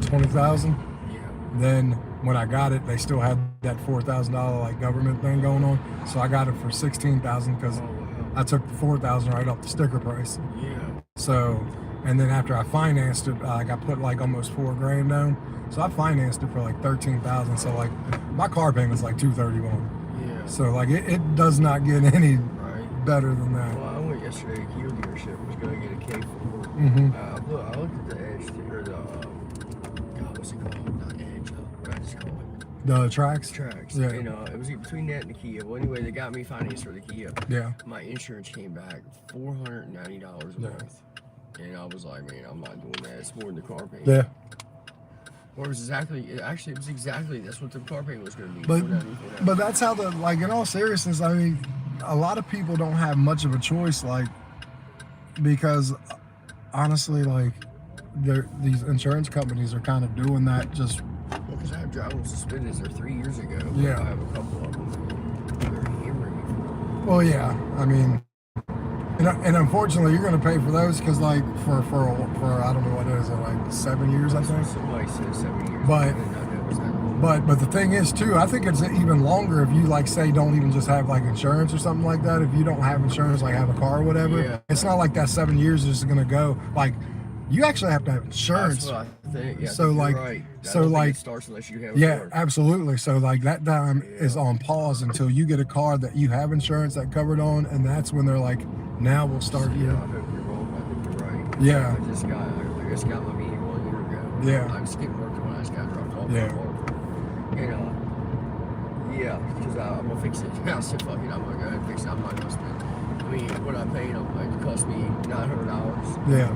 $20,000. Yeah. Then when I got it, they still had that $4,000 like government thing going on. So I got it for $16,000 because Oh, wow. I took the $4,000 right off the sticker price. Yeah. So, and then after I financed it, I got put like almost $4,000 down. So I financed it for like $13,000. So like my car payment's like $231. Yeah. So like it does not get any Right. better than that. Well, I went yesterday to Kia dealership. Was going to get a K4. Mm-hmm. I looked at the Edge, or the, God, what's it called? Not Edge. What I just call it? The tracks. Tracks. Yeah. And it was between that and the Kia. Well, anyway, they got me financed for the Kia. Yeah. My insurance came back $490 a Yeah. month. And I was like, man, I'm not doing that. It's more than the car payment. Yeah. Or it was exactly, it was exactly, that's what the car payment was going to be. But $490. but that's how like in all seriousness, I mean, a lot of people don't have much of a choice, like, because honestly, like, these insurance companies are kind of doing that just. Well, because I have drivable suspenders there 3 years ago. Yeah. I have a couple of them. They're hammering me. Well, yeah, I mean, and unfortunately, you're going to pay for those because, like, for I don't know what it is, like 7 years, I think. Somebody said 7 years. But- I did not know it was that long. But the thing is too, I think it's even longer if you like say don't even just have like insurance or something like that. If you don't have insurance, like have a car or whatever, Yeah. it's not like that 7 years is going to go. Like, you actually have to have insurance. That's what I think. Yeah, So, I think like- you're right. I so, don't think like- it starts unless you have a Yeah, car. absolutely. So like that time is on pause until you get a car that you have insurance that covered on, and that's when they're like, now we'll start Yeah, I you. hope you're wrong. I think you're right. Yeah. I just got my meeting 1 year ago. Yeah. I just getting work when I just got dropped off. Yeah. And yeah, because I'm gonna fix it. I said, fuck it, I'm gonna go ahead and fix it. I'm not gonna spend. I mean, what I paid, it cost me $900. Yeah.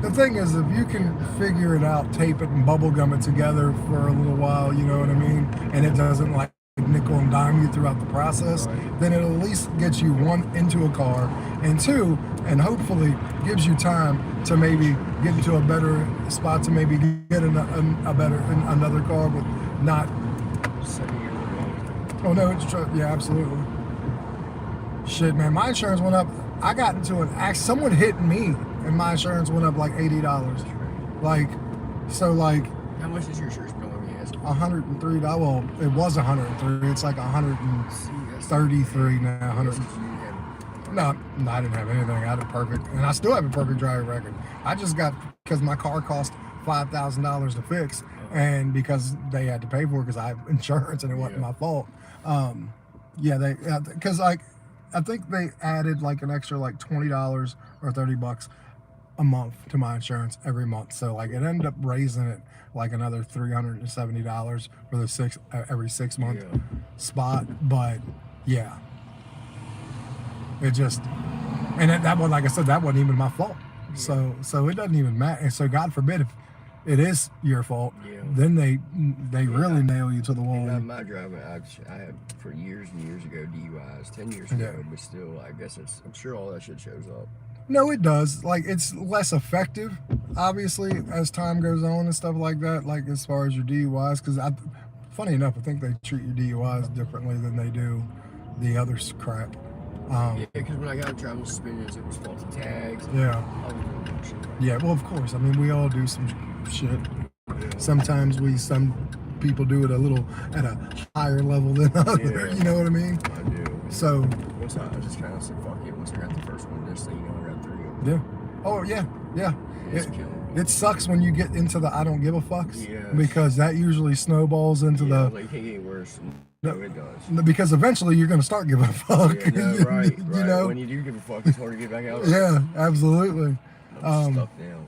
The thing is, if you can figure it out, tape it and bubble gum it together for a little while, you know what I mean, and it doesn't like nickel and dime you throughout the process, Right. then it at least gets you one into a car, and two, and hopefully gives you time to maybe get into a better spot to maybe get another car with not. 7 years ago. Oh no, it's true. Yeah, absolutely. Shit, man, my insurance went up. I got into an accident. Someone hit me, and my insurance went up like $80. Like, so like How much is your insurance bill? Let me ask. $103. Well, it was $103. It's like $133 now. 100. No, I didn't have anything. I had a perfect, and I still have a perfect driving record. I just got because my car cost $5,000 to fix, and because they had to pay for it because I have insurance and it wasn't Yeah. my fault. Yeah, they because like I think they added like an extra like $20 or $30 a month to my insurance every month. So like it ended up raising it like another $370 for the every 6 month Yeah. spot. But yeah, it just, and that one, like I said, that wasn't even my fault. So it doesn't even matter. And so God forbid if it is your fault, Yeah. then they really nail you to the wall. My driving, I had for years and years ago DUIs, 10 years ago, Yeah. but still, I guess I'm sure all that shit shows up. No, it does. Like, it's less effective, obviously, as time goes on and stuff like that. Like, as far as your DUIs, because funny enough, I think they treat your DUIs differently than they do the other crap. Yeah, because when I got driving suspenders, it was faulty tags. Yeah. I was doing that shit. Yeah. Well, of course. I mean, we all do some shit. Sometimes some people do it a little at a higher level than others. Yeah. You know what I mean? I do. So Once I just kind of said, fuck it. Once I got the first one, just so you know, I got 3 of them. yeah. Oh yeah, yeah. It's It, killing me. it sucks when you get into the I don't give a fucks Yes. because that usually snowballs into Yeah, like, it can't get any worse. No, it does. because eventually you're gonna start giving a fuck. Yeah, no, right, you right. know? When you do give a fuck, it's hard to get back out of it. Yeah, absolutely. I'm stuck now.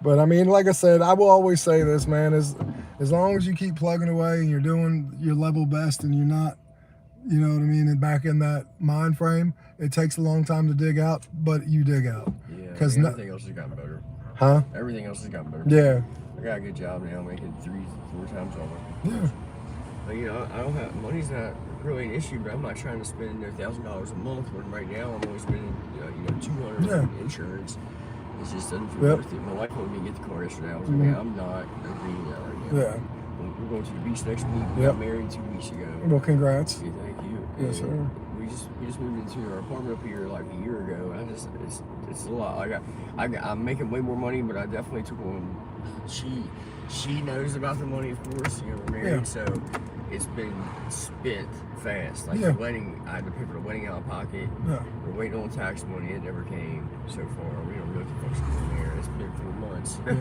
But I mean, like I said, I will always say this, man, as long as you keep plugging away and you're doing your level best and you're not, you know what I mean, and back in that mind frame, it takes a long time to dig out, but you dig out. Yeah, 'Cause everything else has gotten better. Huh? Everything else has gotten better. Yeah. I got a good job now, making 3-4 times over. Yeah. But you know, I don't have money's not really an issue, but I'm not trying to spend $1,000 a month. When right now I'm only spending $200 Yeah. on insurance. It just doesn't feel Yep. worth it. My wife wanted me to get the car yesterday. I was Mhm. like, man, I'm not agreeing to that right now. Yeah. We're going to the beach next week. We Yep. got married 2 weeks ago. Well, congrats. Yeah, thank you. Yes, sir. And we just moved into our apartment up here like a year ago. It's a lot. I'm making way more money, but I definitely took on. She knows about the money, of course. You know, we're married, Yeah. so it's been spent fast. Like Yeah. the wedding, I had to pay for the wedding out of pocket. Yeah. We're waiting on tax money. It never came so far. We don't know what the fuck's going there. It's been 4 months. Yeah.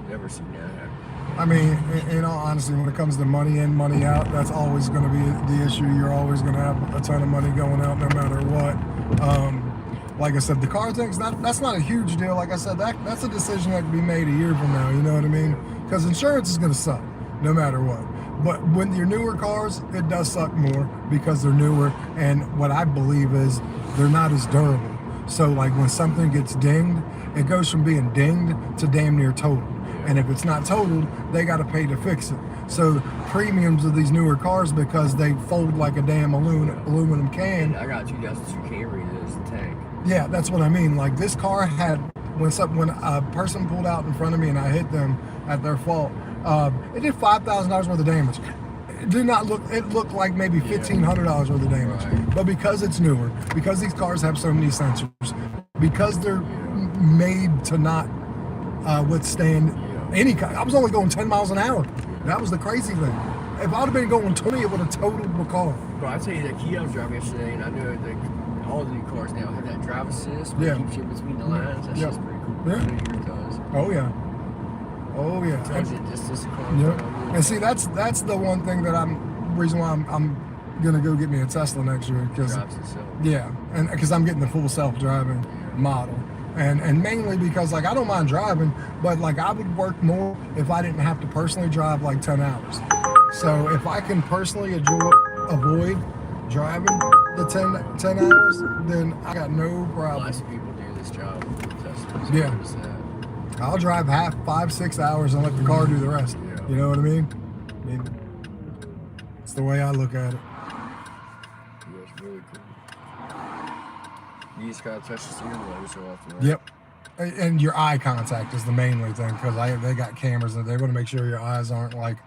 Never seen that happen. I mean, in all honesty, when it comes to money in, money out, that's always going to be the issue. You're always going to have a ton of money going out no matter what. Like I said, the car thing's that's not a huge deal. Like I said, that's a decision that can be made a year from now. You know what I mean? Because insurance is going to suck no matter what. But when you're newer cars, it does suck more because they're newer. And what I believe is they're not as durable. So like when something gets dinged, it goes from being dinged to damn near totaled. And if it's not totaled, they got to pay to fix it. So premiums of these newer cars, because they fold like a damn aluminum can. I got a 2002 Camry that is a tank. Yeah, that's what I mean. Like this car had, when a person pulled out in front of me and I hit them at their fault, it did $5,000 worth of damage. It did not look, it looked like maybe $1,500 worth of damage. Right. But because it's newer, because these cars have so many sensors, because they're made to not withstand any kind. I was only going 10 miles an hour. That was the crazy thing. If I'd have been going 20, it would have totaled the car. Bro, I tell you, that Kia I was driving yesterday, and I know that all the new cars now have that drive assist, where Yeah. it keeps you between the lines. That's Yeah. just pretty cool. Yeah. I know yours does. Oh yeah. Oh yeah. Tells you just a car. Yeah. And see, that's the one thing that reason why I'm gonna go get me a Tesla next year, because Drives itself. yeah, and because I'm getting the full self-driving model, and mainly because like I don't mind driving, but like I would work more if I didn't have to personally drive like 10 hours. So if I can personally avoid driving the 10 hours, then I got no problem. Lots of people do this job with Teslas. Yeah. What is that? I'll drive 5-6 hours and let the car do the rest. Yeah. You know what I mean? It's the way I look at it. Yeah, it's really cool. You just gotta touch the steering wheel every so often, right? Yep. And your eye contact is the mainly thing, because they got cameras and they want to make sure your eyes aren't like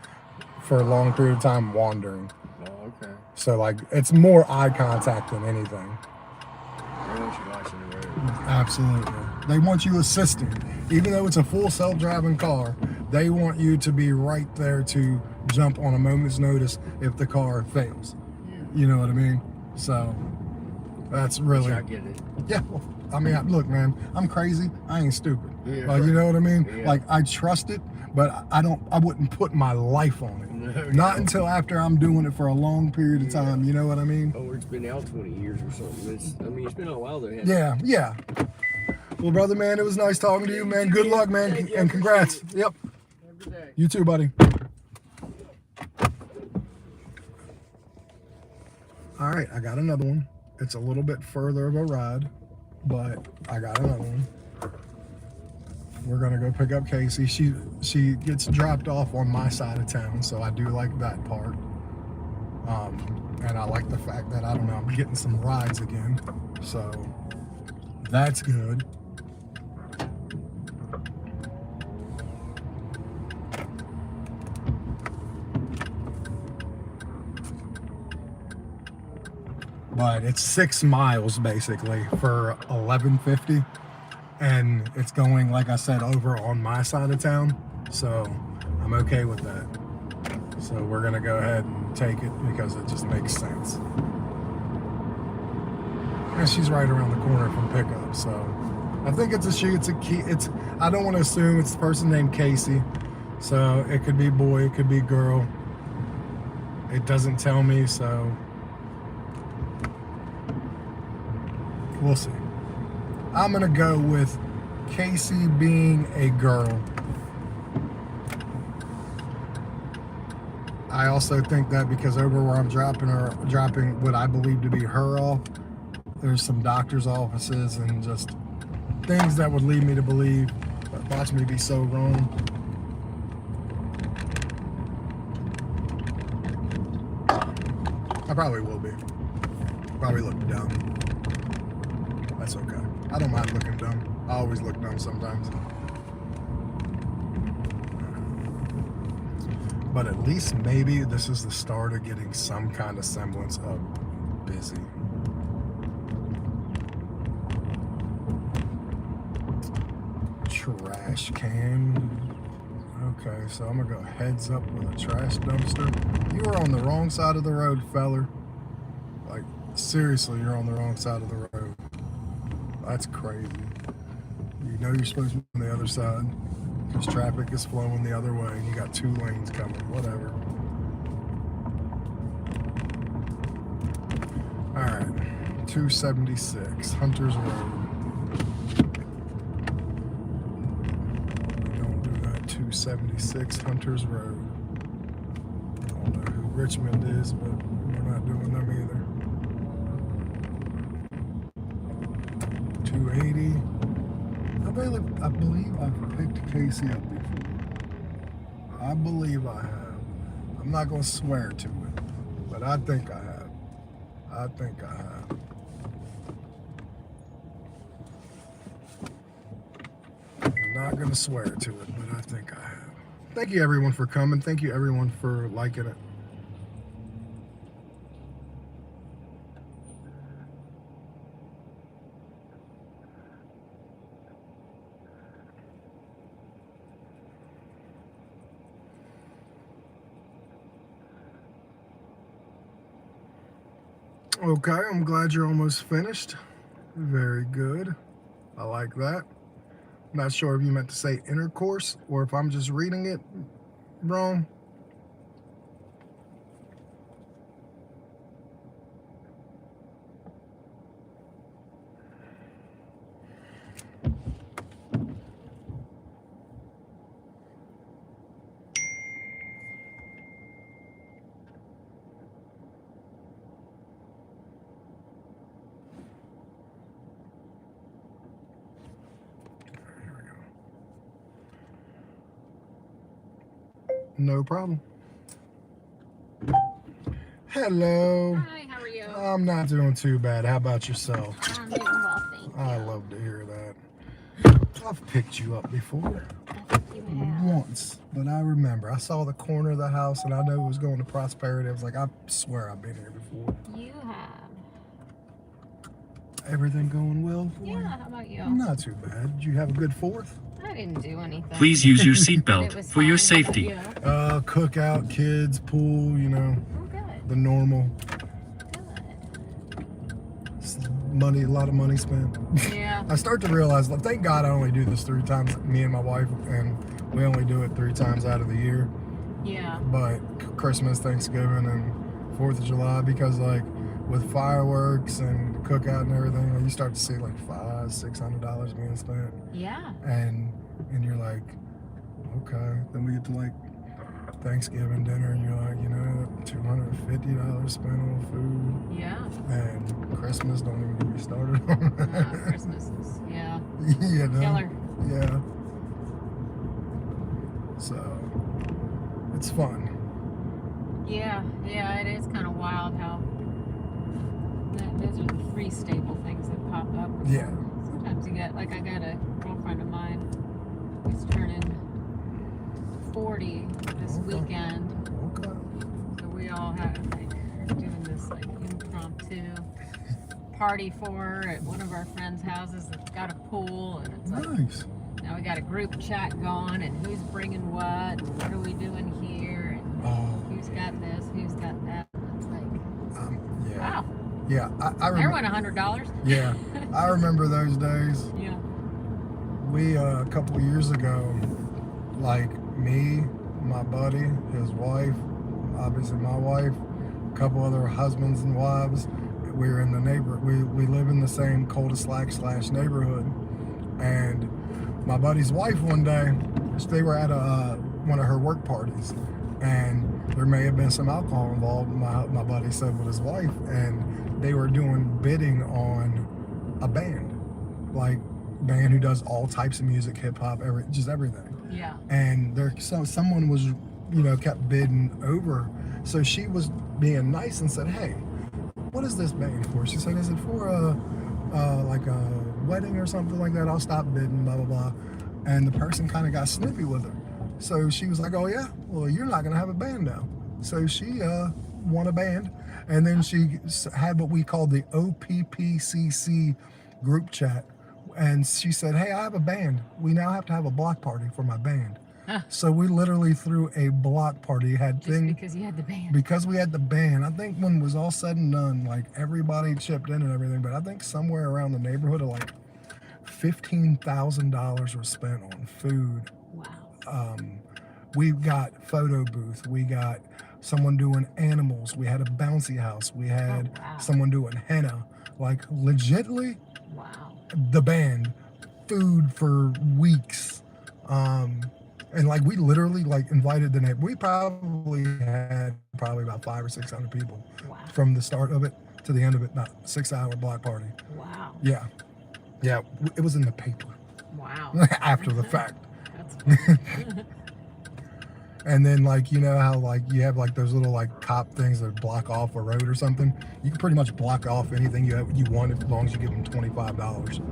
for a long period of time wandering. Oh, okay. So like it's more eye contact than anything. They want you watching the road. Absolutely. They want you assisting. Even though it's a full self-driving car, they want you to be right there to jump on a moment's notice if the car fails. Yeah. You know what I mean? So that's really, I get it. yeah. Well, I mean, look, man, I'm crazy. I ain't stupid. Yeah, Like, you know what I mean? Yeah. Like, I trust it, but I wouldn't put my life on it. No, Not no. until after I'm doing it for a long period of Yeah. time. You know what I mean? Oh, it's been out 20 years or something. It's been a while though. hasn't it? Yeah, yeah. Well, brother, man, it was nice talking to you, man. Good luck, man, Thank you. and congrats. Appreciate Yep. Have a good day. You too, buddy. All right, I got another one. It's a little bit further of a ride, but I got another one. We're gonna go pick up Casey. She gets dropped off on my side of town, so I do like that part. And I like the fact that, I don't know, I'm getting some rides again, so that's good. But it's 6 miles basically for $11.50, and it's going, like I said, over on my side of town, so I'm okay with that. So we're gonna go ahead and take it because it just makes sense. And she's right around the corner from pickup, so I think it's a she. It's a key. It's. I don't want to assume it's the person named Casey. So it could be boy. It could be girl. It doesn't tell me. So we'll see. I'm gonna go with Casey being a girl. I also think that because over where I'm dropping what I believe to be her off, there's some doctor's offices and just things that would lead me to believe, watch me be so wrong. I probably will be. Probably look dumb. That's okay. I don't mind looking dumb. I always look dumb sometimes. But at least maybe this is the start of getting some kind of semblance of busy. Trash can. Okay, so I'm gonna go heads up with a trash dumpster. You are on the wrong side of the road, feller. Like, seriously, you're on the wrong side of the road. That's crazy. You know you're supposed to be on the other side. Because traffic is flowing the other way and you got 2 lanes coming, whatever. Alright, 276, Hunters Road. We don't do that, 276, Hunters Road. I don't know who Richmond is, but we're not doing them either. 280. I believe I've picked Casey up before. I believe I have. I'm not going to swear to it, but I think I have. I think I have. I'm not going to swear to it, but I think I have. Thank you everyone for coming. Thank you everyone for liking it. Okay, I'm glad you're almost finished. Very good. I like that. Not sure if you meant to say intercourse or if I'm just reading it wrong. No problem. Hello. Hi, how are you? I'm not doing too bad. How about yourself? I'm doing well, thank you. I love to hear that. I've picked you up before. I think you have. Once, but I remember. I saw the corner of the house and I know it was going to Prosperity. I was like, I swear I've been here before. You have. Everything going well for you? Yeah, how about you? Not too bad. Did you have a good 4th? I didn't do anything. Please use your It seatbelt was for your fine. safety. Yeah. Cookout, kids, pool, you know, Oh, good. the normal. Good. Money, a lot of money spent. Yeah. I start to realize, like, thank God I only do this 3 times, me and my wife, and we only do it 3 times out of the year. Yeah. But Christmas, Thanksgiving, and 4th of July, because like with fireworks and cookout and everything, like, you start to see like $500-$600 being spent, Yeah. and you're like, okay. Then we get to like Thanksgiving dinner, and you're like, you know, $250 spent on food, Yeah. and Christmas don't even get me started on that. Christmas is, yeah. You know? Killer. Yeah. So it's fun. Yeah. Yeah, it is kind of wild how those are the 3 staple things that pop up. Yeah. Sometimes you get, like, I got a girlfriend of mine who's turning 40 this Okay. weekend. Okay. So we all have, like, doing this, like, impromptu party for her at one of our friends' houses that's got a pool, and it's like, Nice. now we got a group chat going, and who's bringing what, and what are we doing here, and Oh. who's got this, who's got that. It's like, Yeah. wow, Yeah. I remember. everyone $100. Yeah. I remember those days. Yeah. we a couple of years ago, like me, my buddy, his wife, obviously my wife, a couple other husbands and wives, we're in the we live in the same cul-de-sac / neighborhood. And my buddy's wife one day, they were at one of her work parties, and there may have been some alcohol involved, my buddy said, with his wife, and they were doing bidding on a band, like band who does all types of music, hip hop, just everything. Yeah. And someone was, kept bidding over. So she was being nice and said, "Hey, what is this band for?" She said, "Is it for like a wedding or something like that? I'll stop bidding, blah, blah, blah." And the person kind of got snippy with her. So she was like, "Oh yeah, well, you're not gonna have a band now." So she won a band, and then she had what we call the OPPCC group chat. And she said, "Hey, I have a band. We now have to have a block party for my band." Huh. So we literally threw a block party. Because you had the band. Because we had the band. I think when it was all said and done, like everybody chipped in and everything, but I think somewhere around the neighborhood of like $15,000 was spent on food. Wow. We got photo booth. We got someone doing animals. We had a bouncy house. We had wow. someone doing henna. Like legitly, Wow. the band, food for weeks. And like we literally like invited the neighbor. We probably had about 500 or 600 people Wow. from the start of it to the end of it. About 6-hour block party. Wow. Yeah, it was in the paper Wow. after the fact. That's funny. And then like how like you have like those little like cop things that block off a road or something. You can pretty much block off anything you want as long as you give them $25.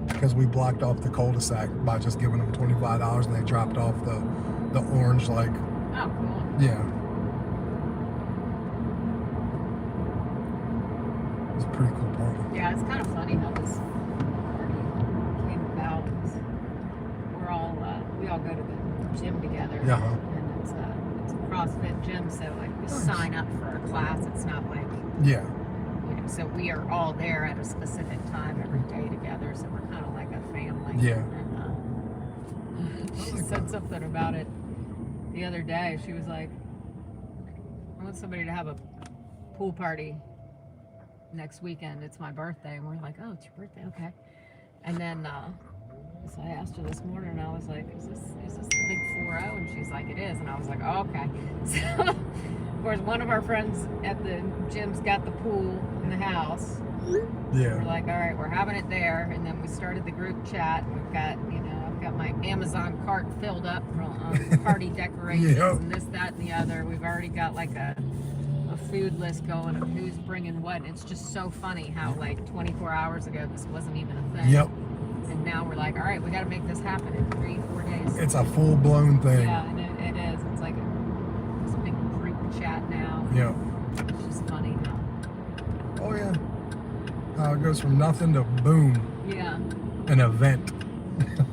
Because we blocked off the cul-de-sac by just giving them $25, and they dropped off the orange like. Oh, cool. Yeah. It's a pretty cool party. Yeah, it's kind of funny how this party came about. We all go to the gym together. Yeah. And it's a CrossFit gym, so like we Nice. sign up for a class. It's not like, Yeah. so we are all there at a specific time every day together. So we're kind of like a family. Yeah. And she said something about it the other day. She was like, "I want somebody to have a pool party next weekend. It's my birthday." And we're like, "Oh, it's your birthday, okay." And then so I asked her this morning, and I was like, is this the big 4-0? And she's like, "It is." And I was like, "Oh, okay." So of course, one of our friends at the gym's got the pool in the house. Yeah. We're like, all right, we're having it there. And then we started the group chat. And we've got, I've got my Amazon cart filled up from party decorations Yep. and this, that, and the other. We've already got like a food list going of who's bringing what. And it's just so funny how like 24 hours ago this wasn't even a thing. Yep. And now we're like, all right, we got to make this happen in 3-4 days. It's a full-blown thing. Yeah, and it is. It's like this big group chat now. Yeah. It's just funny how. Oh yeah. How it goes from nothing to boom, Yeah. an event.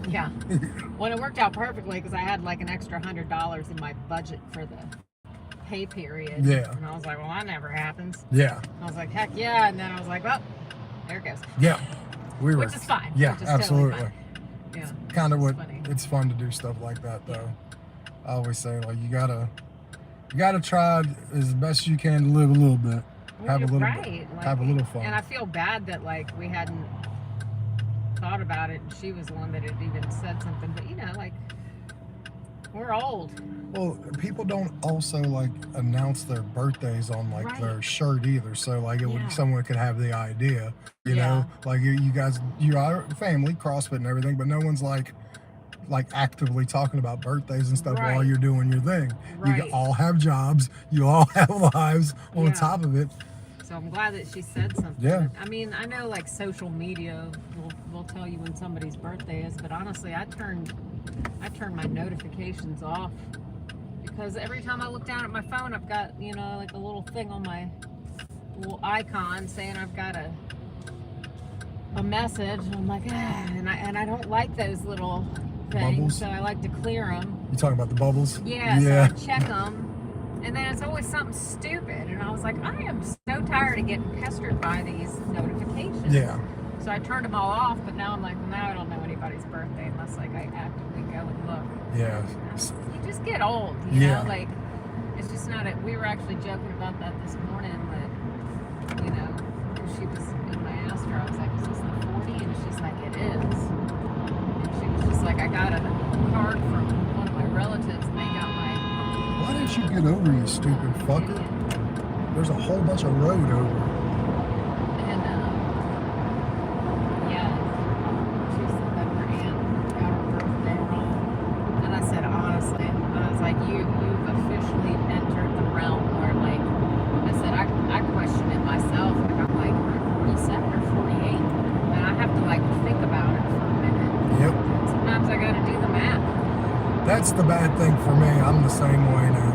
Yeah. Well, it worked out perfectly because I had like an extra $100 in my budget for the pay period. Yeah. And I was like, well, that never happens. Yeah. I was like, heck yeah. And then I was like, well, there it goes. Yeah. We were. Which is fine. Yeah, Which is absolutely. Totally fine. Yeah. Kind of what funny. it's fun to do stuff like that though. I always say like you gotta try as best you can to live a little bit. Have a little right. bit. Like, Have a little fun. And I feel bad that like we hadn't thought about it. And she was the one that had even said something. But like we're old. Well, people don't also like announce their birthdays on like Right. their shirt either. So like Yeah. someone could have the idea, you Yeah. know, like you guys, you are family, CrossFit and everything, but no one's like actively talking about birthdays and stuff while Right. you're doing your thing. You Right. all have jobs, you all have lives on Yeah. top of it. So I'm glad that she said something. Yeah. I mean, I know like social media will tell you when somebody's birthday is, but honestly, I turned my notifications off because every time I look down at my phone, I've got like a little thing on my little icon saying I've got a message. And I'm like, and I don't like those little things, Bubbles? so I like to clear them. You talking about the bubbles? Yeah, Yeah. so I check them, and then it's always something stupid. And I was like, I am so tired of getting pestered by these notifications. Yeah. So I turned them all off, but now I'm like, well, now I don't know anybody's birthday unless like I actively go and look. Yeah. You just get old, you Yeah. know, like it's just not a, we were actually joking about that this morning, but you know, 'cause she was, when I asked her, I was like, is this the 40? And she's like, it is. And she was just like, I got a card from one of my relatives and they got my, Why didn't you get over, you stupid fucker? There's a whole bunch of road over. and yeah, she said that her aunt got her birthday wrong. And I said, honestly, I was like, you've officially entered the realm where, like, I said, I question it myself. Like, I'm like, 47 or 48? And I have to, like, think about it for a minute. Yep. Sometimes I gotta do the math. That's the bad thing for me. I'm the same way now.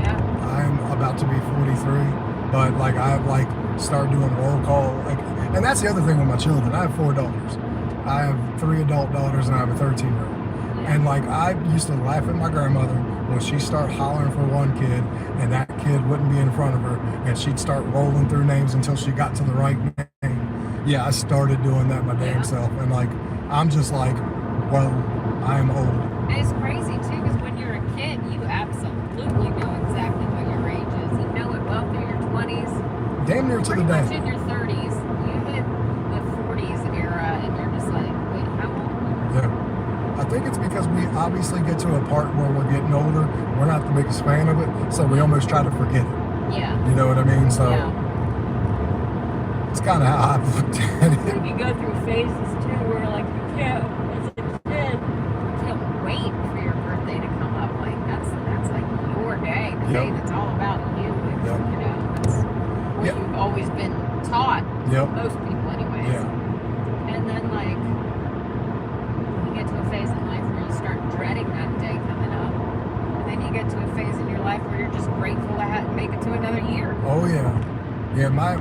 Yeah. I'm about to be 43, but like I've like started doing roll call. Like, and that's the other thing with my children. I have 4 daughters. I have 3 adult daughters and I have a 13-year-old. And like I used to laugh at my grandmother when she started hollering for one kid and that kid wouldn't be in front of her and she'd start rolling through names until she got to the right name. Yeah, I started doing that my damn self. And like, I'm just like, well, I'm old. And it's crazy too, because when you're a kid, you absolutely know exactly what your age is. You know it well through your 20s. Damn near to Pretty the much day. in your 30s. You hit the 40s era and you're just like, wait, how old? Yeah. I think it's because we obviously get to a part where we're getting older. We're not the biggest fan of it, so we almost try to forget it. Yeah. You know what I mean? So Yeah. it's kind of how I've looked at it. You go through phases too where like you can't, as a kid, you can't wait for your birthday to come up. Like that's like your day, the day that's all about you. It's, Yep. You know, that's what Yep. you've always been taught. Yep. Most people, anyways. Yeah. And then like you get to a phase in life where you start dreading that day coming up, and then you get to a phase in your life where you're just grateful to make it to another year. Oh yeah. Yeah. My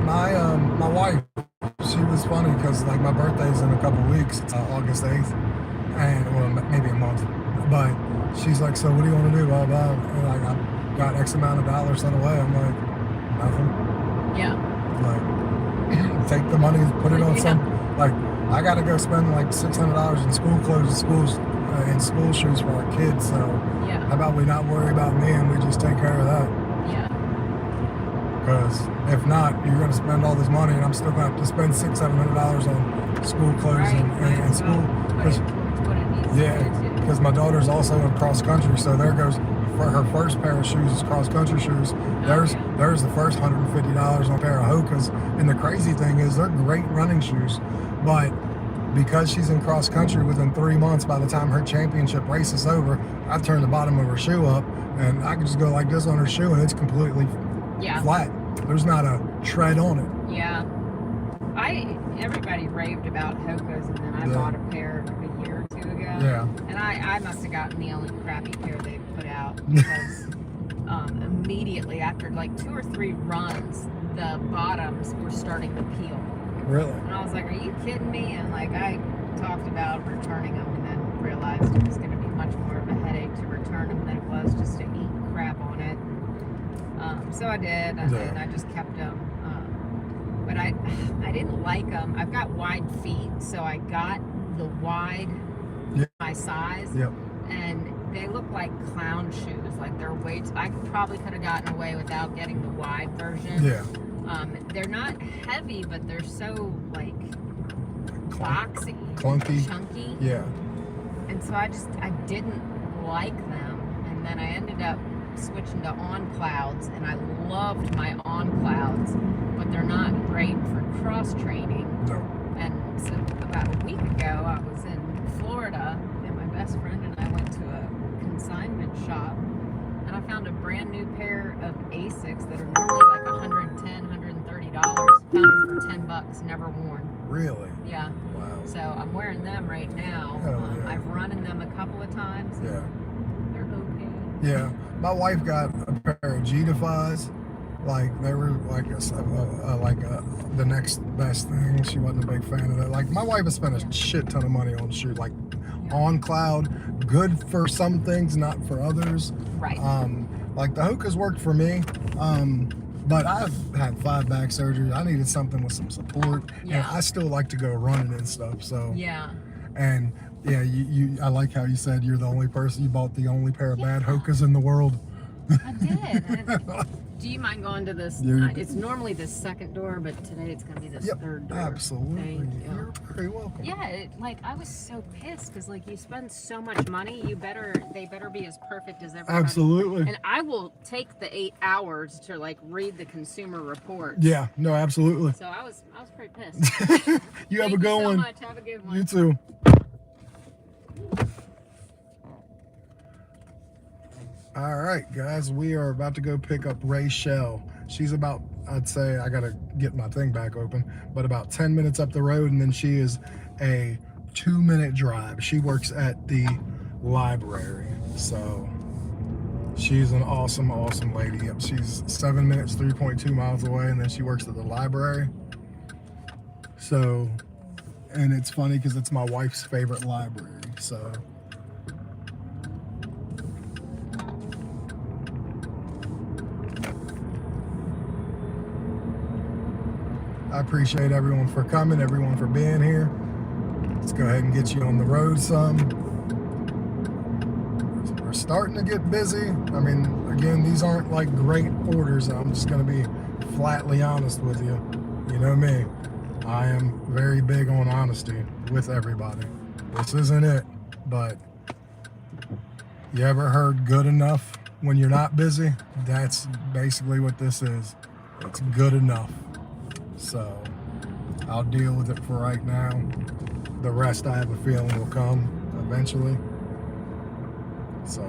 wife, she was funny because like my birthday's in a couple weeks. It's August 8th, and well maybe a month. But she's like, so what do you want to do? Blah blah. And like I got X amount of dollars set away. I'm like, nothing. Yeah. Like take the money, put it on some. Like I gotta go spend like $600 in school clothes and school shoes for our kids. So Yeah. how about we not worry about me and we just take care of that? Yeah. Because if not, you're gonna spend all this money and I'm still gonna have to spend $600-700 on school clothes and school. It's what it needs to Yeah, do, too. because my daughter's also in cross country, so there goes for her first pair of shoes is cross country shoes. There's the first $150 on a pair of Hokas, and the crazy thing is they're great running shoes, but because she's in cross country, within 3 months, by the time her championship race is over, I turn the bottom of her shoe up, and I can just go like this on her shoe, and it's completely flat. There's not a tread on it. Yeah. Everybody raved about Hoka's, and then I bought a pair a year or 2 ago. Yeah. And I must have gotten the only crappy pair they put out because immediately after like 2 or 3 runs, the bottoms were starting to peel. Really? And I was like, are you kidding me? And like I talked about returning them and then realized it was going to be much more of a headache to return them than it was just to eat crap on it. So I did, and I just kept them. But I didn't like them. I've got wide feet, so I got the wide my size. Yep. And they look like clown shoes. Like they're way too, I probably could have gotten away without getting the wide version. Yeah. They're not heavy, but they're so like boxy, Clunky. chunky. Yeah. And so I didn't like them. And then I ended up switching to On Clouds, and I loved my On Clouds, but they're not great for cross training. No. And so about a week ago, I was in Florida, and my best friend and I went to a consignment shop, and I found a brand new pair of Asics that are normally like $110, $130. Found them for $10, never worn. Really? Yeah. Wow. So I'm wearing them right now. Hell yeah. I've run in them a couple of times. Yeah. They're okay. Yeah. My wife got a pair of G-Defies. Like they were like the next best thing. She wasn't a big fan of that. Like my wife has spent a shit ton of money on shoes. Like On Cloud, good for some things, not for others. Right. Like the Hoka's worked for me. But I've had 5 back surgeries. I needed something with some support. Yeah. And I still like to go running and stuff. So Yeah. and Yeah, I like how you said you're the only person, you bought the only pair of bad Hokas in the world. I did. Do you mind going to this? It's normally the second door, but today it's going to be this third door. Absolutely. Thank you. You're very welcome. Yeah, I was so pissed because you spend so much money, they better be as perfect as everyone. Absolutely. And I will take the 8 hours to read the consumer report. Yeah, no, absolutely. So I was pretty pissed. You have Thank a good you so one. much. Have a good one. You too. All right, guys, we are about to go pick up Rachel. She's about, I'd say, I gotta get my thing back open, but about 10 minutes up the road, and then she is a 2-minute drive. She works at the library, so she's an awesome, awesome lady. Yep, she's 7 minutes, 3.2 miles away, and then she works at the library. So, and it's funny because it's my wife's favorite library, so. I appreciate everyone for coming, everyone for being here. Let's go ahead and get you on the road some. We're starting to get busy. I mean, again, these aren't like great orders. I'm just going to be flatly honest with you. You know me. I am very big on honesty with everybody. This isn't it, but you ever heard good enough when you're not busy? That's basically what this is. It's good enough. So I'll deal with it for right now. The rest I have a feeling will come eventually. So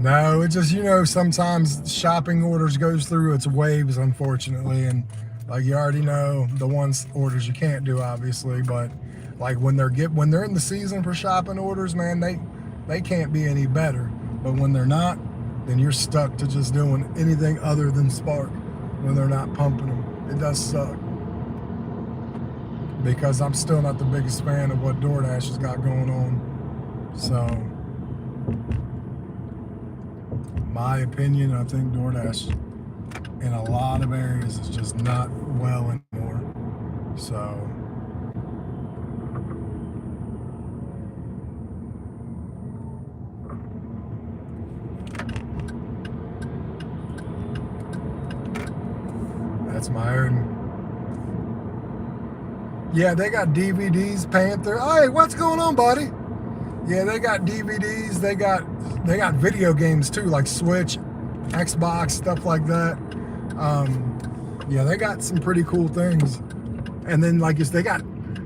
no, it just, sometimes shopping orders goes through its waves, unfortunately, and like you already know the ones orders you can't do, obviously, but like when they're in the season for shopping orders, man, they can't be any better. But when they're not, then you're stuck to just doing anything other than Spark when they're not pumping them. It does suck. Because I'm still not the biggest fan of what DoorDash has got going on. So my opinion, I think DoorDash in a lot of areas is just not well anymore. So that's my own. Yeah, they got DVDs, Panther. Hey, what's going on, buddy? Yeah, they got DVDs. They got video games too, like Switch, Xbox, stuff like that. Yeah, they got some pretty cool things. And then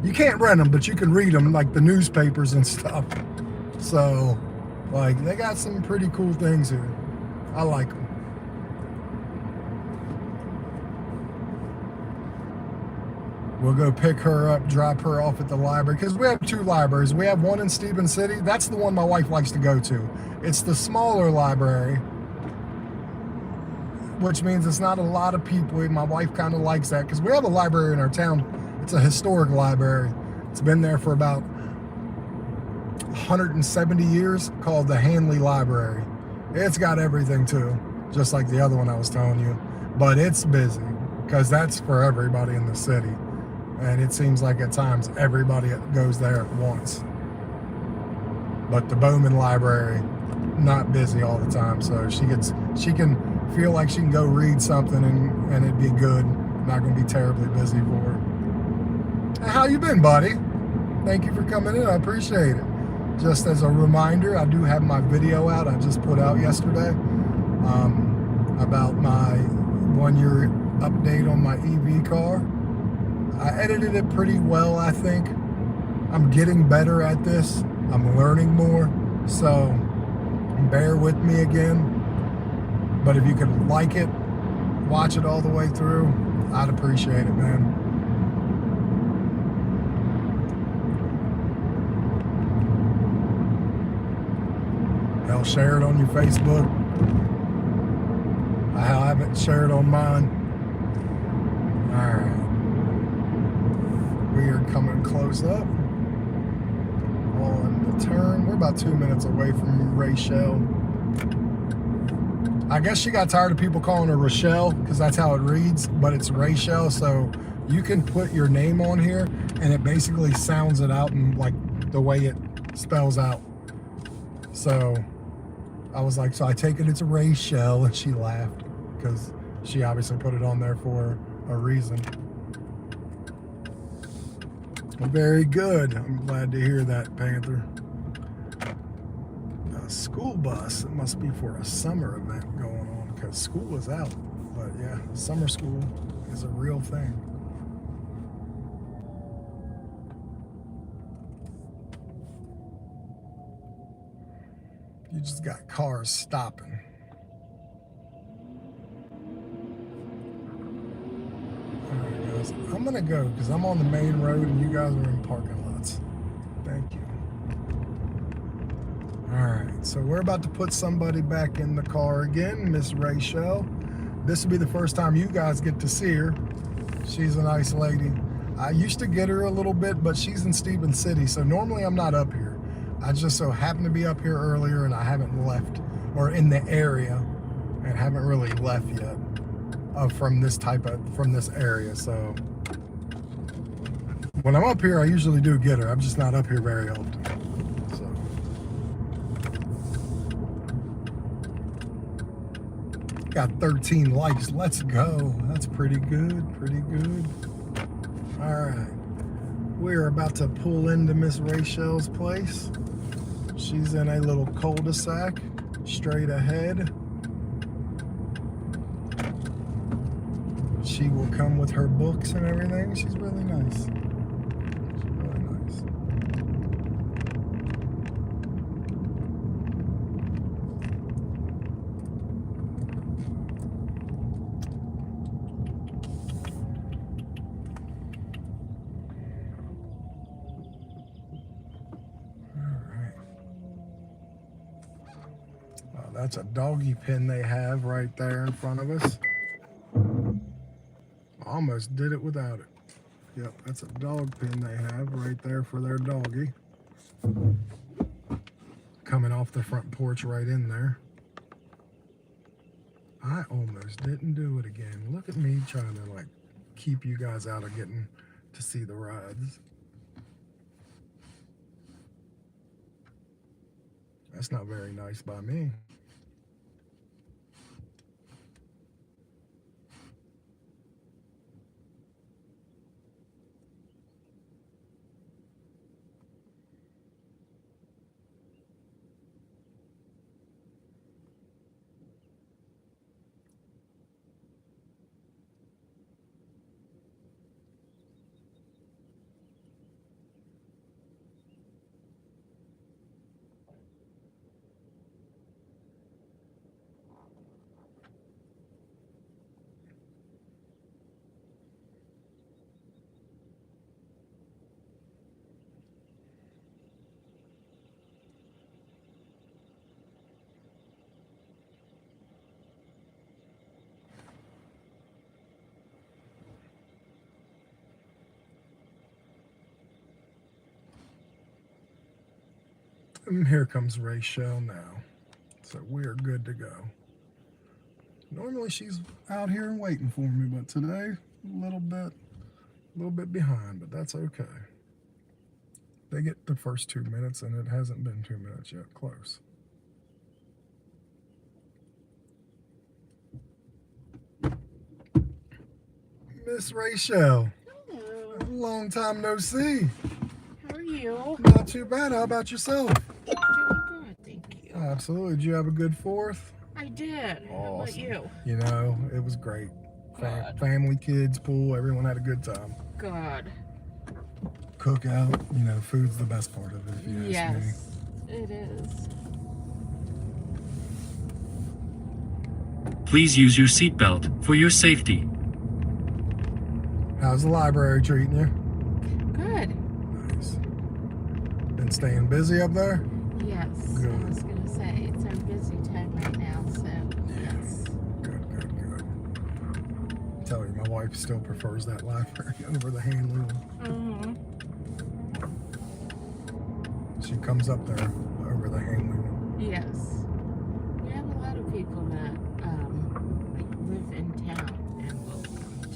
you can't rent them, but you can read them, like the newspapers and stuff. So, like, they got some pretty cool things here. I like them. We'll go pick her up, drop her off at the library, because we have 2 libraries. We have one in Stephen City. That's the one my wife likes to go to. It's the smaller library, which means it's not a lot of people. My wife kind of likes that, because we have a library in our town. It's a historic library. It's been there for about 170 years, called the Hanley Library. It's got everything too, just like the other one I was telling you. But it's busy, because that's for everybody in the city. And it seems like at times everybody goes there at once. But the Bowman Library, not busy all the time, so she can feel like she can go read something and it'd be good. Not going to be terribly busy for her. How you been, buddy? Thank you for coming in. I appreciate it. Just as a reminder, I do have my video out. I just put out yesterday about my 1-year update on my EV car. I edited it pretty well, I think. I'm getting better at this. I'm learning more. So bear with me again. But if you could like it, watch it all the way through, I'd appreciate it, man. Don't share it on your Facebook. I haven't shared on mine. Alright. We are coming close up on the turn. We're about 2 minutes away from Rachel. I guess she got tired of people calling her Rochelle because that's how it reads, but it's Rachel, so you can put your name on here and it basically sounds it out and like the way it spells out. So I was like, so I take it it's Rachel, and she laughed because she obviously put it on there for a reason. Very good. I'm glad to hear that, Panther. A school bus. It must be for a summer event going on because school is out. But yeah, summer school is a real thing. You just got cars stopping. Alright guys, I'm gonna go because I'm on the main road and you guys are in parking lots. Thank you. Alright, so we're about to put somebody back in the car again, Miss Rachel. This will be the first time you guys get to see her. She's a nice lady. I used to get her a little bit, but she's in Stevens City, so normally I'm not up here. I just so happened to be up here earlier and I haven't left, or in the area, and haven't really left yet from this area. So when I'm up here, I usually do get her. I'm just not up here very often. So got 13 likes. Let's go. That's pretty good. Pretty good. All right. We're about to pull into Miss Rachel's place. She's in a little cul-de-sac, straight ahead. She will come with her books and everything. She's really nice. She's really nice. That's a doggy pen they have right there in front of us. Almost did it without it. Yep, that's a dog pen they have right there for their doggy. Coming off the front porch right in there. I almost didn't do it again. Look at me trying to like keep you guys out of getting to see the rides. That's not very nice by me. And here comes Rachel now. So we're good to go. Normally she's out here and waiting for me, but today a little bit behind, but that's okay. They get the first 2 minutes and it hasn't been 2 minutes yet. Close. Miss Rachel. Hello. Long time no see. How are you? Not too bad. How about yourself? Doing good, thank you. Absolutely. Did you have a good 4th? I did. How about you? You know, it was great. Good. Family, kids, pool, everyone had a good time. Good. Cookout, you know, food's the best part of it, if you ask me. Yes, it is. Please use your seatbelt for your safety. How's the library treating you? Good. Nice. Been staying busy up there? Yes. Good. I was gonna say it's our busy time right now, so yes. Good. I tell you, my wife still prefers that library over the Hanley one. She comes up there over the Hanley one. Yes. We have a lot of people that live in town and will come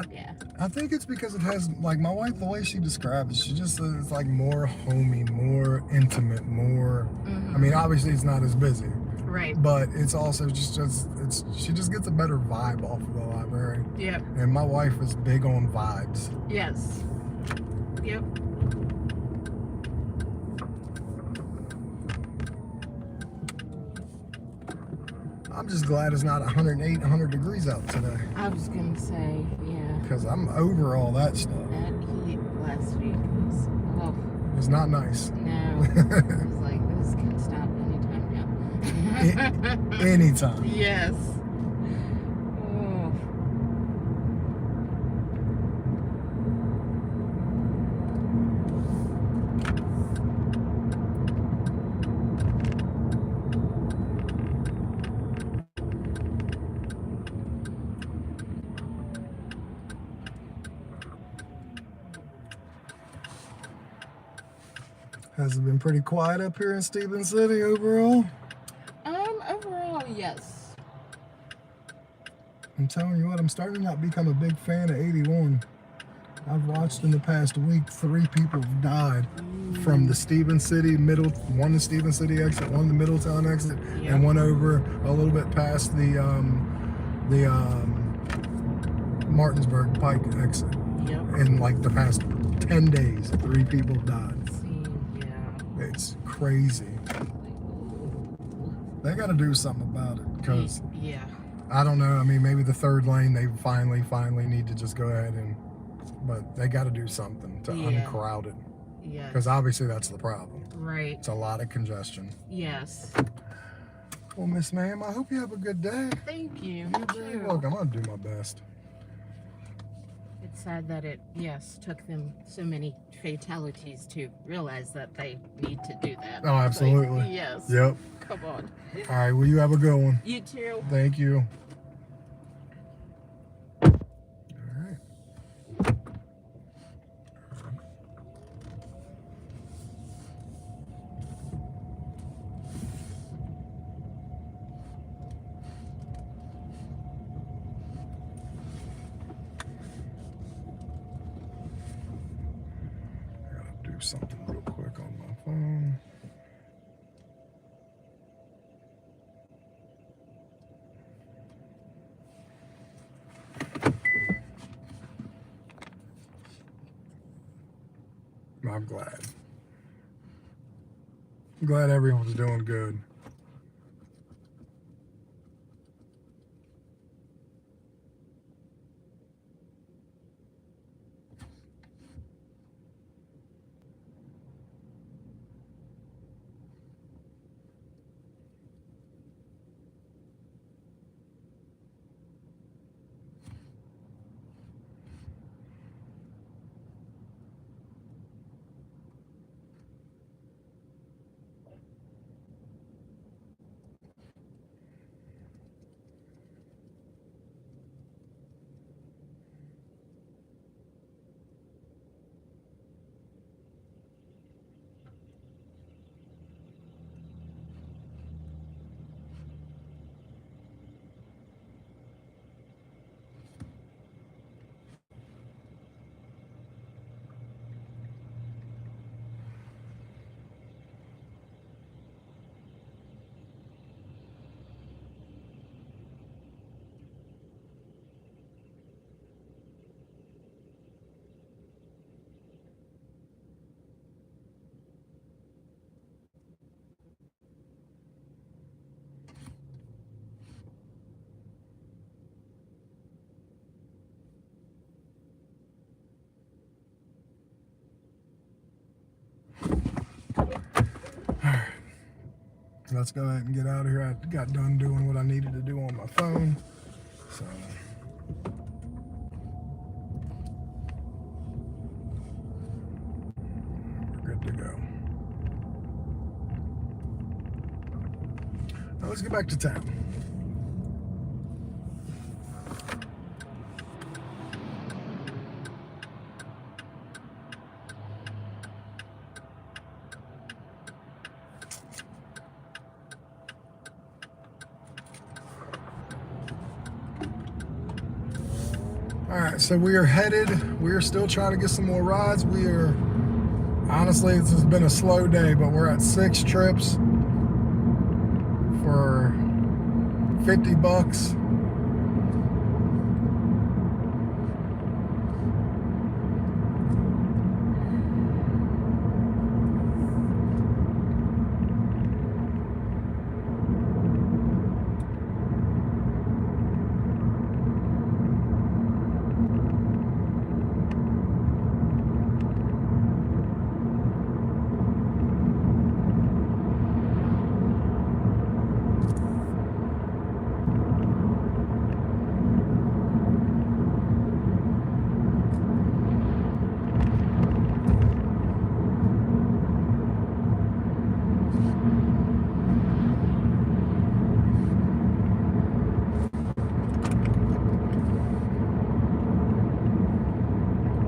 to. Yeah. I think it's because it has, like, my wife, the way she describes it, she just says it's like more homey, more intimate, more. I mean, obviously it's not as busy, Right. but it's also just it's she just gets a better vibe off of the library. Yep. And my wife is big on vibes. Yes. Yep. I'm just glad it's not 108, 100 degrees out today, I was gonna say, yeah. because I'm over all that stuff. That heat last week was, oh, It's not nice. no. I was like, this can stop anytime now. Anytime. Yes. Oh. Has it been pretty quiet up here in Stephen City overall? Overall, yes. I'm telling you what, I'm starting to not become a big fan of 81. I've watched in the past week 3 people have died from the Stephen City one the Stephen City exit, one the Middletown exit, Yep. and one over a little bit past the Martinsburg Pike exit. Yep. In like the past 10 days, 3 people died. Yeah. It's crazy. They got to do something about it, because Yeah. I don't know. I mean, maybe the 3rd lane, they finally need to just go ahead and, but they got to do something to Yeah. uncrowd it, Yes. because obviously that's the problem. Right. It's a lot of congestion. Yes. Well, Miss Ma'am, I hope you have a good day. Thank you. You're very welcome. I'll do my best. It's sad that it, yes, took them so many fatalities to realize that they need to do that. Oh, absolutely. Like, yes. Yep. Come on. All right. Well, you have a good one. You too. Thank you. All right. I gotta do something real quick on my phone. I'm glad. I'm glad everyone's doing good. Let's go ahead and get out of here. I got done doing what I needed to do on my phone. So we're good to go. Now let's get back to town. All right, so we are headed. We are still trying to get some more rides. We are, honestly, this has been a slow day, but we're at 6 trips for $50.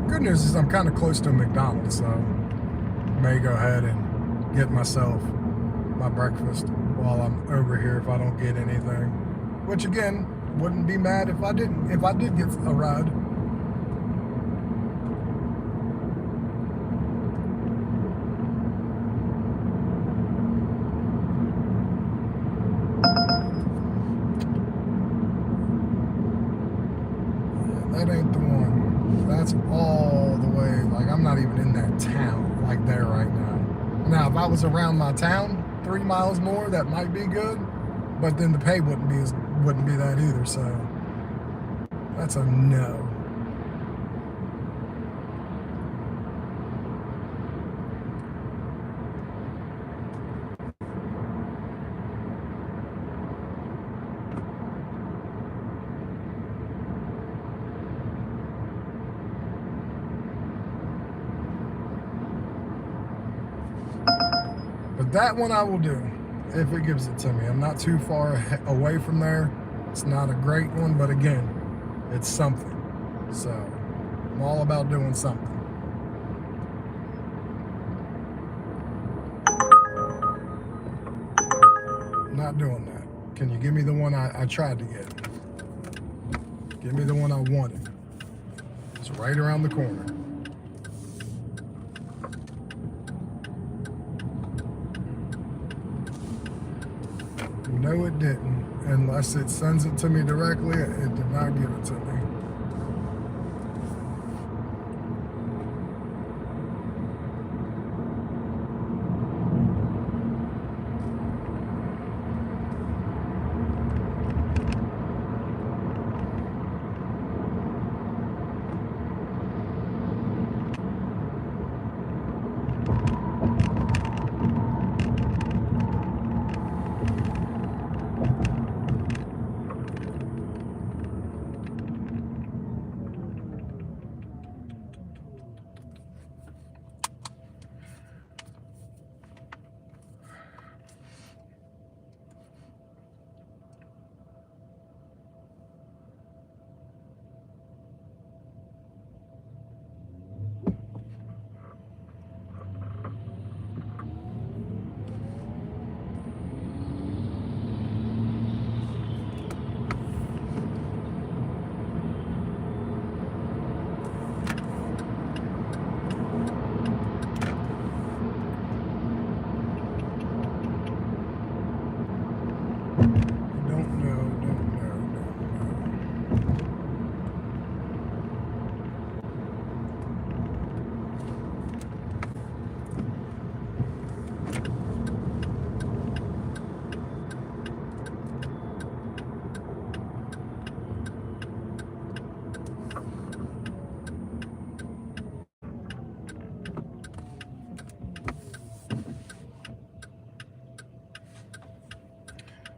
Good news is I'm kind of close to a McDonald's, so I may go ahead and get myself my breakfast while I'm over here if I don't get anything. Which again, wouldn't be mad if I did get a ride. That ain't the one. That's all the way, like I'm not even in that town, like there right now. Now, if I was around my town, 3 miles more, that might be good, but then the pay wouldn't be that either, so that's a no. But that one I will do, if it gives it to me. I'm not too far away from there. It's not a great one, but again, it's something. So, I'm all about doing something. Not doing that. Can you give me the one I tried to get? Give me the one I wanted. It's right around the corner. No, it didn't. Unless it sends it to me directly, it did not give it to me.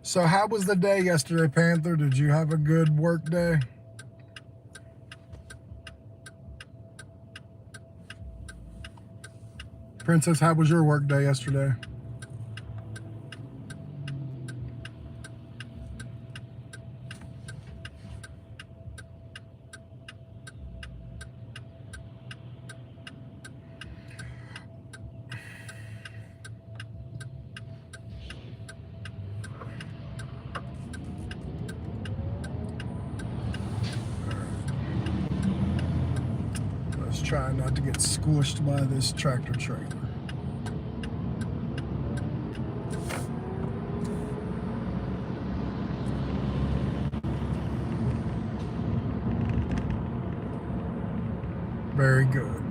So how was the day yesterday, Panther? Did you have a good work day? Princess, how was your work day yesterday? trying not to get squished by this tractor trailer. Very good.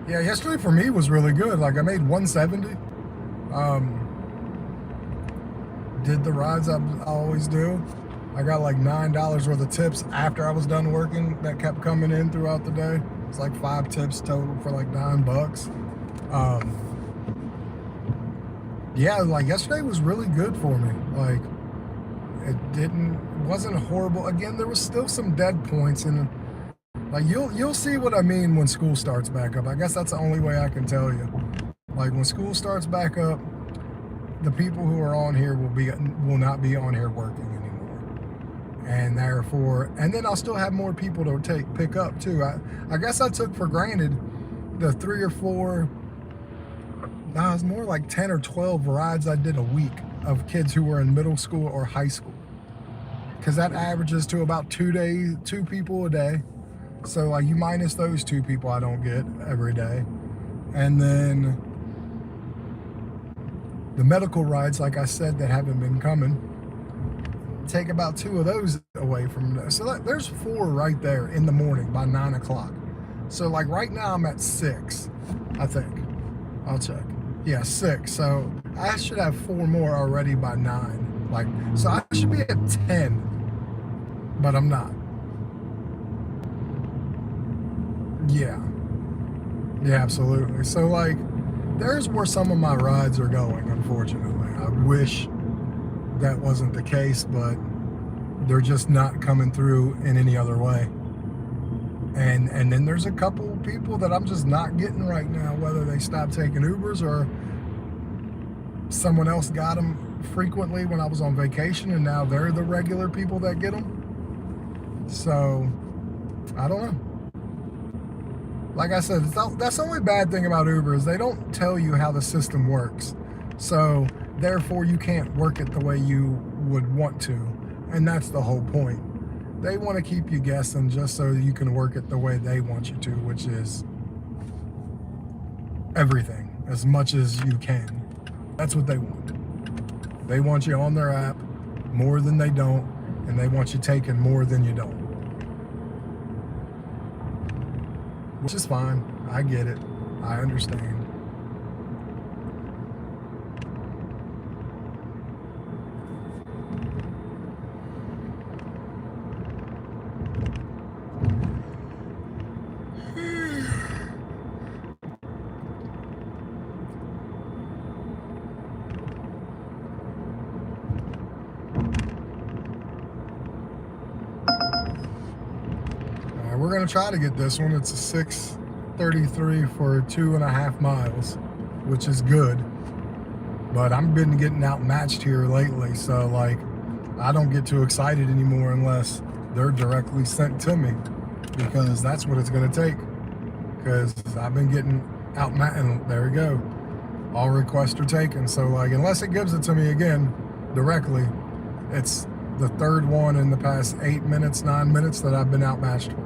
Yeah, yesterday for me was really good. Like I made 170. Did the rides I always do. I got like $9 worth of tips after I was done working that kept coming in throughout the day. It's like 5 tips total for like $9. Yeah, like yesterday was really good for me. Like it wasn't horrible. Again, there was still some dead points, and like you'll see what I mean when school starts back up. I guess that's the only way I can tell you. Like when school starts back up, the people who are on here will not be on here working anymore, and therefore, and then I'll still have more people to pick up too. I guess I took for granted the 3 or 4. No, it's more like 10 or 12 rides I did a week of kids who were in middle school or high school, because that averages to about 2 people a day. So like you minus those 2 people I don't get every day, and then the medical rides, like I said, that haven't been coming, take about 2 of those away from them. So there's 4 right there in the morning by 9 o'clock. So like right now I'm at 6, I think. I'll check. Yeah, 6. So I should have 4 more already by 9. Like, so I should be at 10, but I'm not. Yeah. Yeah, absolutely. So like, there's where some of my rides are going, unfortunately. I wish that wasn't the case, but they're just not coming through in any other way. And then there's a couple people that I'm just not getting right now, whether they stopped taking Ubers or someone else got them frequently when I was on vacation, and now they're the regular people that get them. So, I don't know. Like I said, that's the only bad thing about Uber is they don't tell you how the system works. So therefore you can't work it the way you would want to. And that's the whole point. They want to keep you guessing just so you can work it the way they want you to, which is everything, as much as you can. That's what they want. They want you on their app more than they don't, and they want you taking more than you don't. Which is fine. I get it. I understand. We're going to try to get this one. It's a 6:33 for 2.5 miles, which is good. But I've been getting outmatched here lately, so like I don't get too excited anymore unless they're directly sent to me, because that's what it's going to take. Because I've been getting outmatched, and there we go. All requests are taken. So like unless it gives it to me again directly, it's the 3rd one in the past 8 minutes, 9 minutes that I've been outmatched for.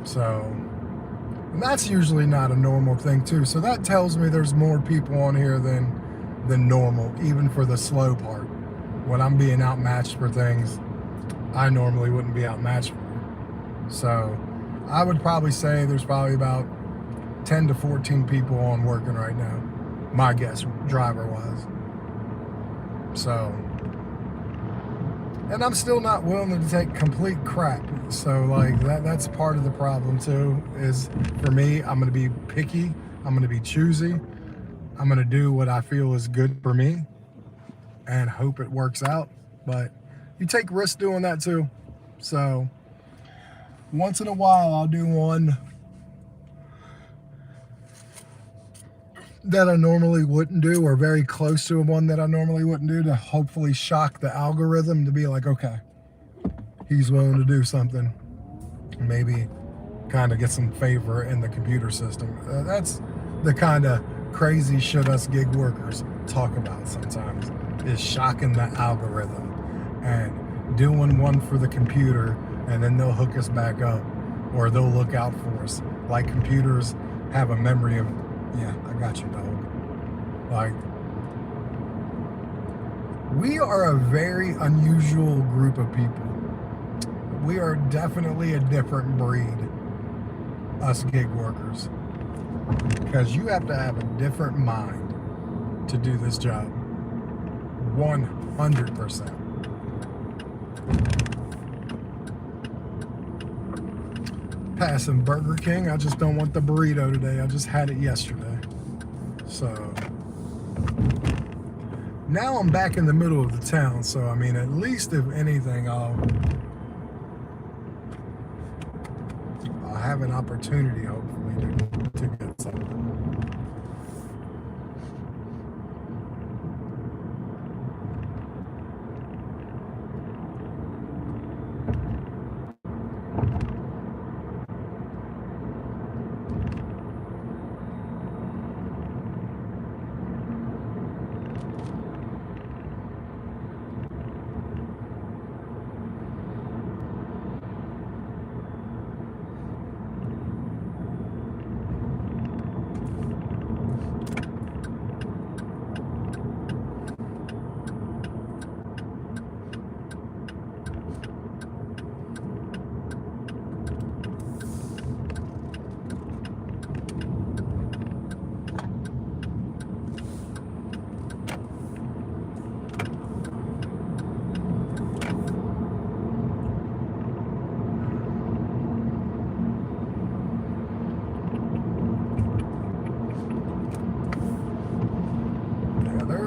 So, and that's usually not a normal thing too. So that tells me there's more people on here than normal, even for the slow part. When I'm being outmatched for things I normally wouldn't be outmatched for. So I would probably say there's probably about 10 to 14 people on working right now. My guess, driver-wise. So, and I'm still not willing to take complete crap. So like that's part of the problem too, is for me, I'm going to be picky. I'm going to be choosy. I'm going to do what I feel is good for me and hope it works out. But you take risks doing that too. So once in a while, I'll do one that I normally wouldn't do, or very close to one that I normally wouldn't do, to hopefully shock the algorithm to be like, okay, he's willing to do something, maybe kind of get some favor in the computer system. That's the kind of crazy shit us gig workers talk about sometimes, is shocking the algorithm and doing one for the computer, and then they'll hook us back up, or they'll look out for us. Like computers have a memory of, yeah, I got you, dog. Like, we are a very unusual group of people. We are definitely a different breed, us gig workers, because you have to have a different mind to do this job. 100%. Passing Burger King. I just don't want the burrito today. I just had it yesterday. So now I'm back in the middle of the town. So I mean, at least if anything, I'll have an opportunity, hopefully, to get something.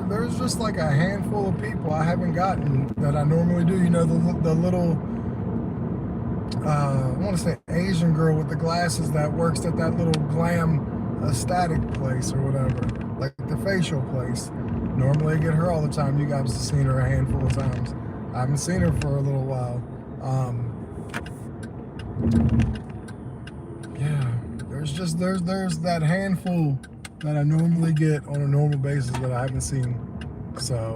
There's just like a handful of people I haven't gotten that I normally do. You know, the little, I want to say Asian girl with the glasses that works at that little glam aesthetic place or whatever, like the facial place. Normally I get her all the time. You guys have seen her a handful of times. I haven't seen her for a little while. Yeah, there's that handful that I normally get on a normal basis that I haven't seen. So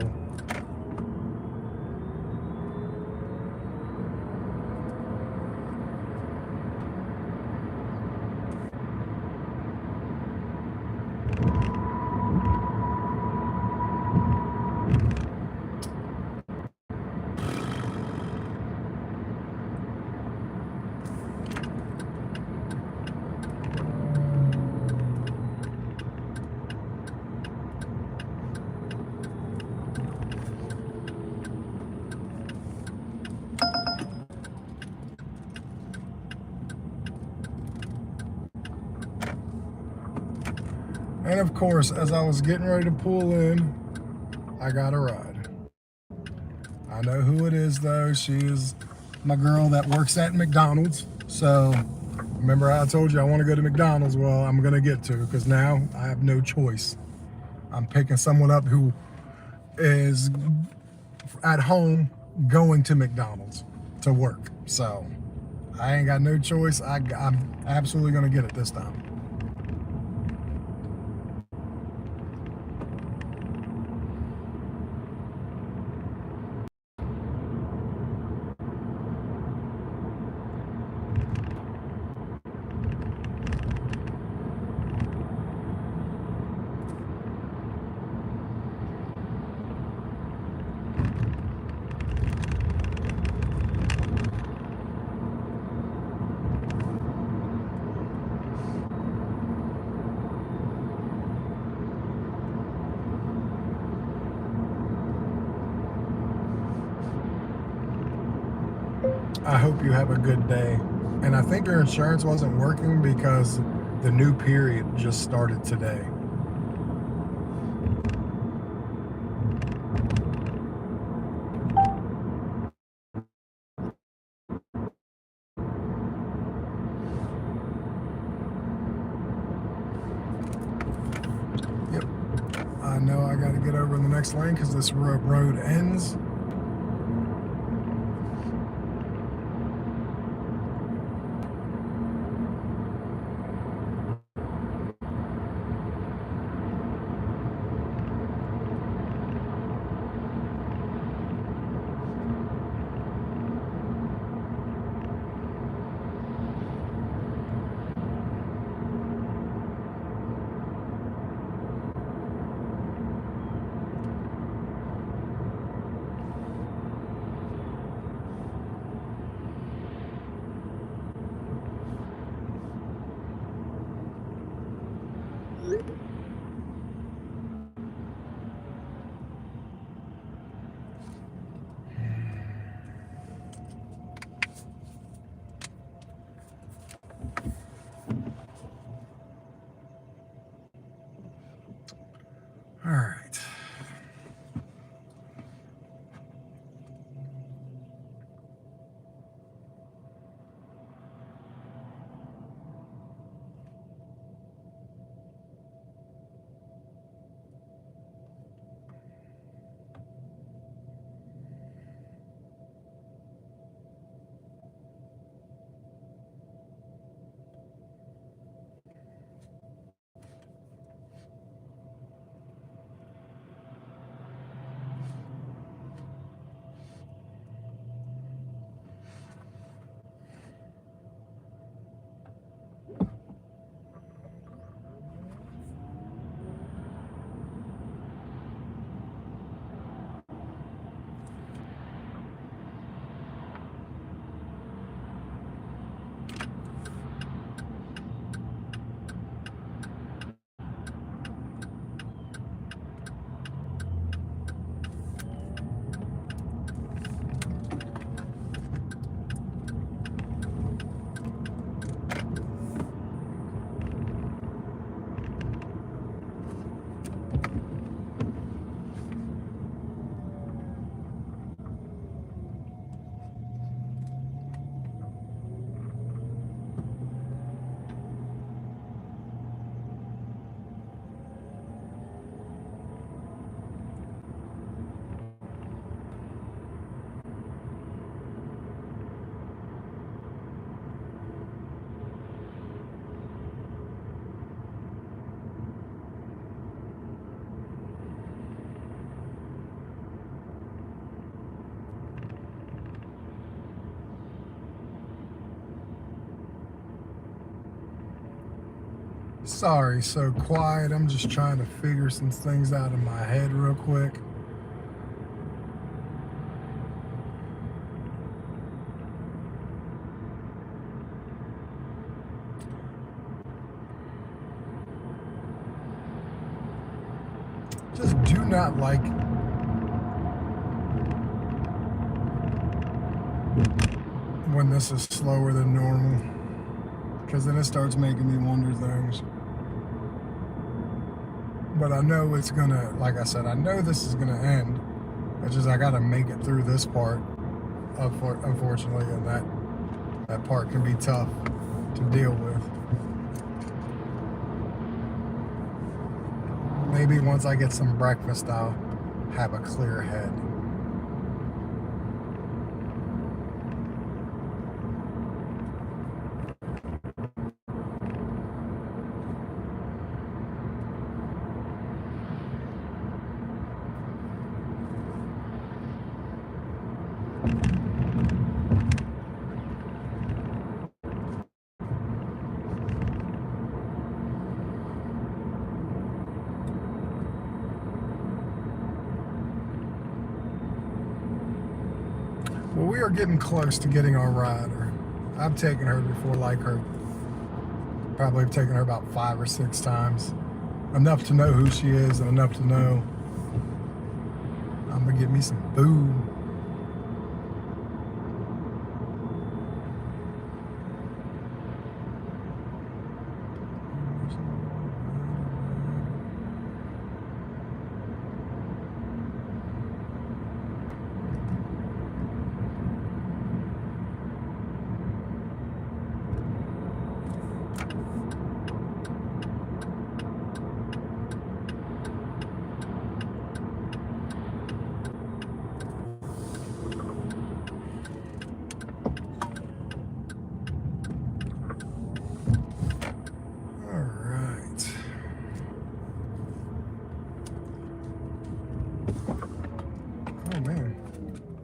and of course, as I was getting ready to pull in, I got a ride. I know who it is though. She is my girl that works at McDonald's. So remember how I told you I want to go to McDonald's? Well, I'm going to get to, because now I have no choice. I'm picking someone up who is at home going to McDonald's to work. So I ain't got no choice. I'm absolutely going to get it this time. I hope you have a good day. And I think your insurance wasn't working because the new period just started today. Yep. I know I got to get over in the next lane because this road ends. Sorry, so quiet. I'm just trying to figure some things out in my head real quick. Just do not like when this is slower than normal, because then it starts making me wonder things. But I know it's gonna, like I said, I know this is gonna end. It's just I gotta make it through this part, unfortunately, and that part can be tough to deal with. Maybe once I get some breakfast, I'll have a clear head. Well, we are getting close to getting our rider. I've taken her before, like her. Probably have taken her about 5 or 6 times. Enough to know who she is and enough to know I'm gonna get me some food.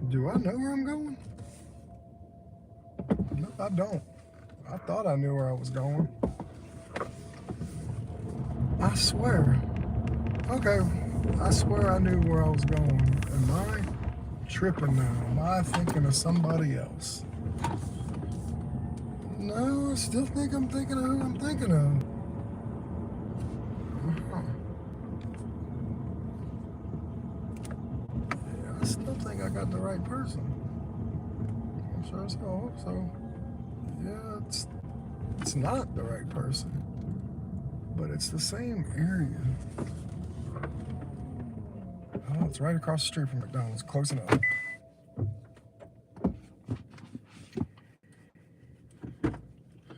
Do I know where I'm going? No, I don't. I thought I knew where I was going. I swear. Okay, I swear I knew where I was going. Am I tripping now? Am I thinking of somebody else? No, I still think I'm thinking of who I'm thinking of. I still think I got the right person. I'm sure so. I hope so. Yeah, it's not the right person, but it's the same area. Oh, it's right across the street from McDonald's. Close enough.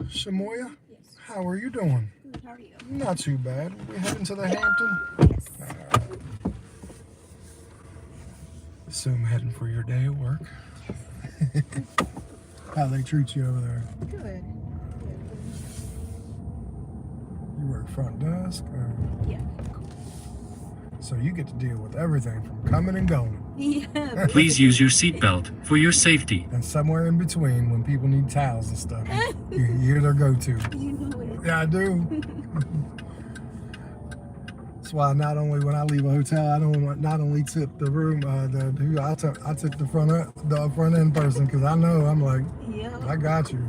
Shamoya? Yes. How are you doing? Good, how are you? Not too bad. We heading to the Hampton? Yes. Assume heading for your day at work. How they treat you over there? Good. You work front desk? Or? Yeah. So you get to deal with everything from coming and going. Yeah. Please use your seatbelt for your safety. And somewhere in between, when people need towels and stuff, you're their go-to. You know it. Yeah, I do. That's why not only when I leave a hotel, I don't not only tip the room, I tip the front end person, because I know I'm like, Yeah. I got you.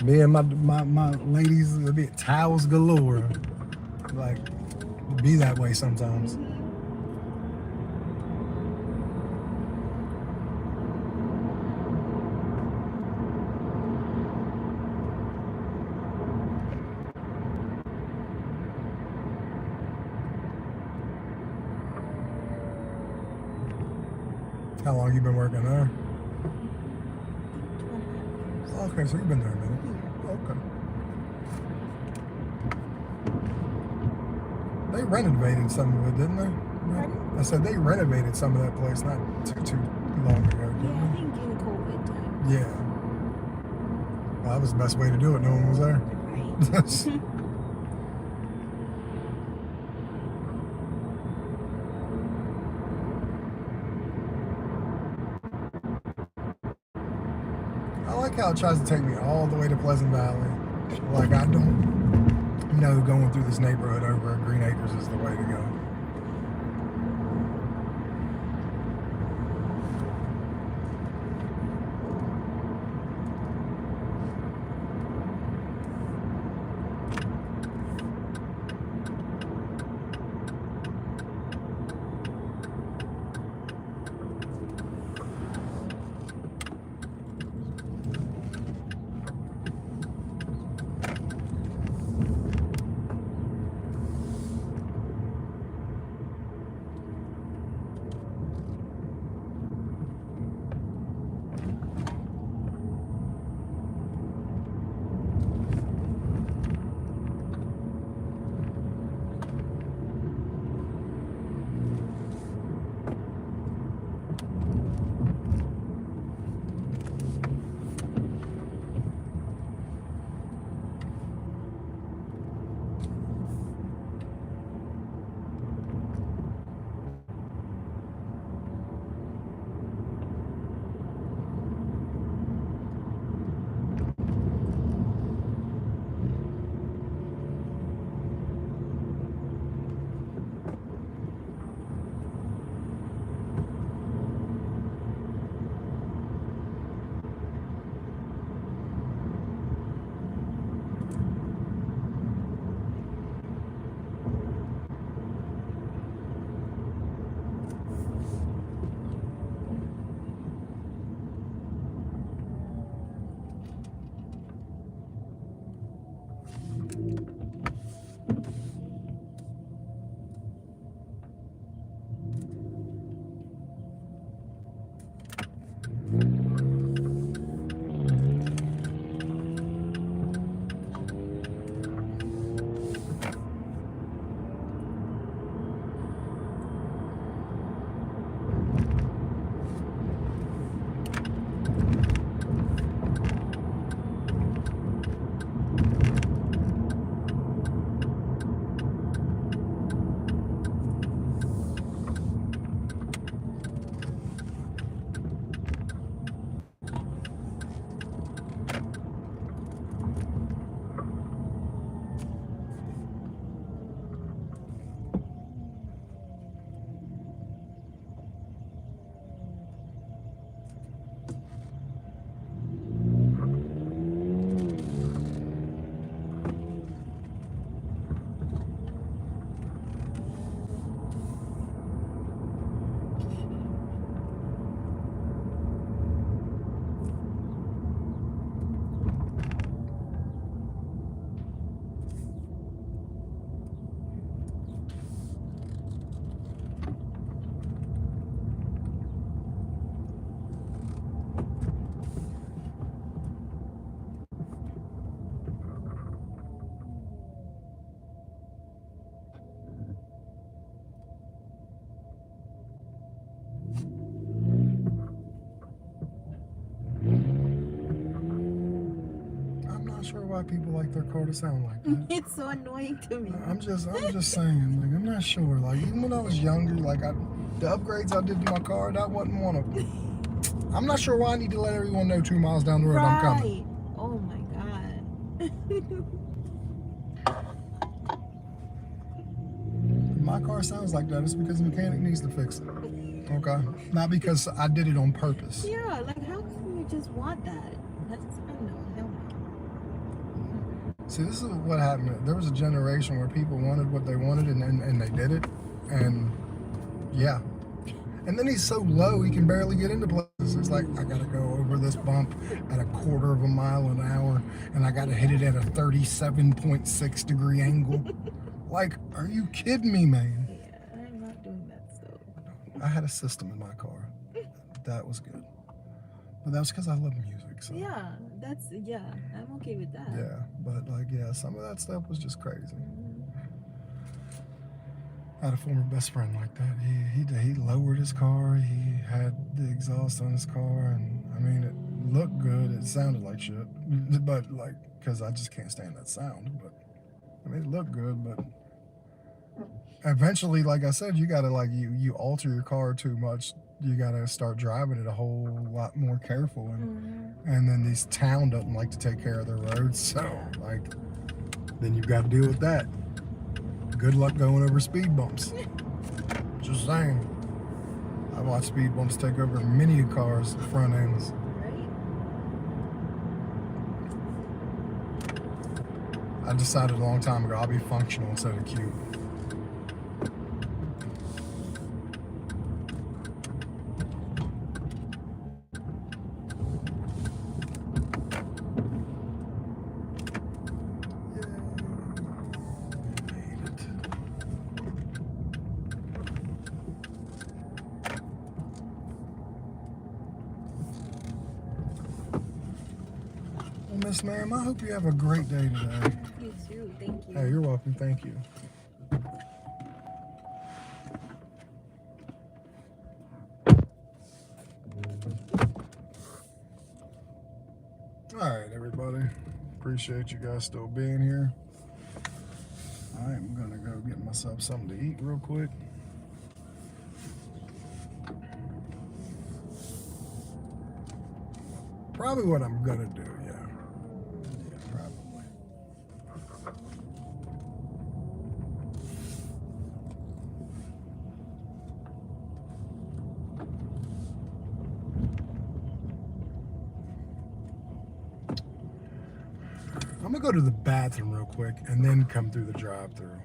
Me and my ladies, it'll be towels galore. Like, be that way sometimes. How long you been working there? 2.5 years. Okay, so you've been there a minute. Yeah. Okay. They renovated some of it, didn't they? Pardon? I said they renovated some of that place not too long ago, didn't Yeah, I think in COVID time. they? Yeah. Well, that was the best way to do it. No one was there. Right. I like how it tries to take me all the way to Pleasant Valley Like, I don't know going through this neighborhood over at Green Acres is the way to go. Sure why people like their car to sound like that. It's so annoying to me. I'm just saying, like, I'm not sure. Like, even when I was younger, like, the upgrades I did to my car, that wasn't one of them. I'm not sure why I need to let everyone know 2 miles down the road I'm coming. Oh my god. My car sounds like that. It's because the mechanic needs to fix it. Okay? Not because I did it on purpose. Yeah, like how can you just want that? That's, I don't know. Hell no. See, this is what happened. There was a generation where people wanted what they wanted and they did it. And yeah. And then he's so low he can barely get into places. It's like, I gotta go over this bump at 1/4 mile an hour and I gotta hit it at a 37.6 degree angle. Like, are you kidding me, man? Yeah, I'm not doing that stuff. I had a system in my car. That was good. But that was because I love music. So. Yeah, I'm okay with that. Yeah, but like, yeah, some of that stuff was just crazy. I had a former best friend like that. He lowered his car. He had the exhaust on his car, and I mean, it looked good. It sounded like shit, but like, because I just can't stand that sound. But I mean, it looked good, but eventually, like I said, you gotta like you alter your car too much. You gotta start driving it a whole lot more careful, and then these town doesn't like to take care of their roads, so like then you've got to deal with that. Good luck going over speed bumps. Just saying. I watched speed bumps take over many cars' front ends. Right? I decided a long time ago I'll be functional instead of cute. Miss Ma'am, I hope you have a great day today. You too. Thank you. Hey, you're welcome. Thank you. All right, everybody. Appreciate you guys still being here. I am going to go get myself something to eat real quick. Probably what I'm going to do, yeah. Yeah, probably. I'm gonna go to the bathroom real quick and then come through the drive-through.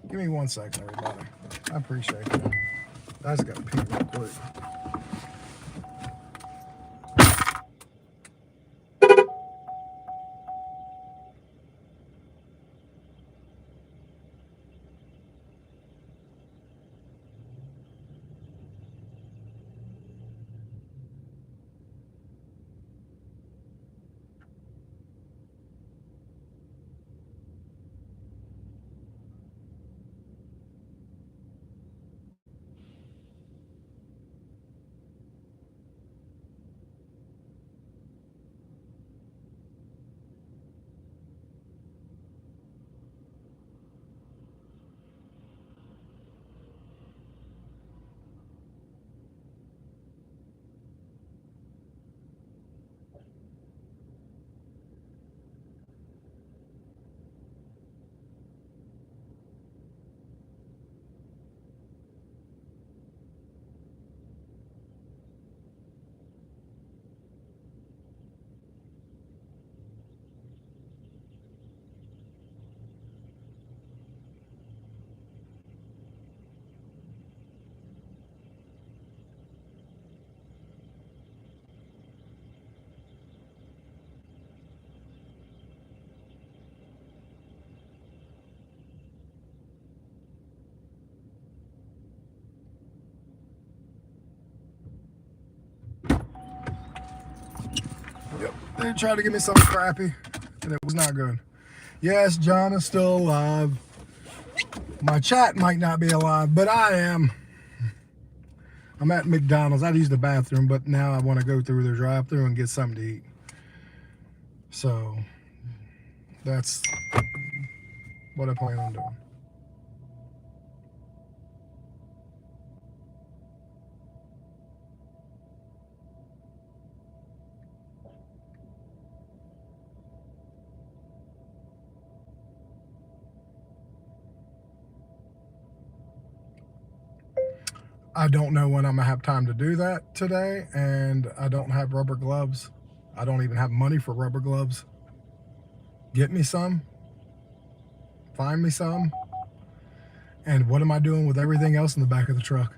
Give me 1 second, everybody. I appreciate that. I just gotta pee real quick. Yep, they tried to give me something crappy, and it was not good. Yes, John is still alive. My chat might not be alive, but I am. I'm at McDonald's. I'd use the bathroom, but now I want to go through their drive-through and get something to eat. So that's what I plan on doing. I don't know when I'm gonna have time to do that today, and I don't have rubber gloves. I don't even have money for rubber gloves. Get me some. Find me some. And what am I doing with everything else in the back of the truck?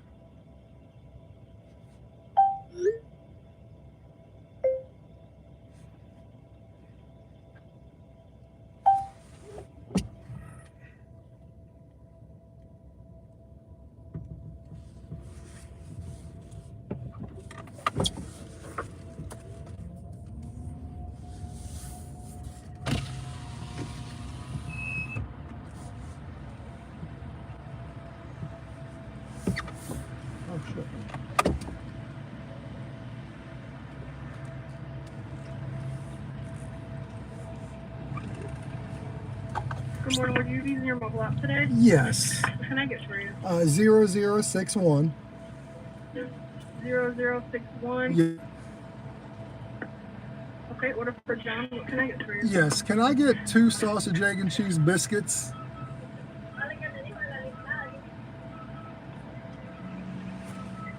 Good morning. Were you using your mobile app today? Yes. What can I get for you? 0061. 0061. Ye- Okay, order for John. What can I get for you? yes. Can I get 2 sausage, egg, and cheese biscuits?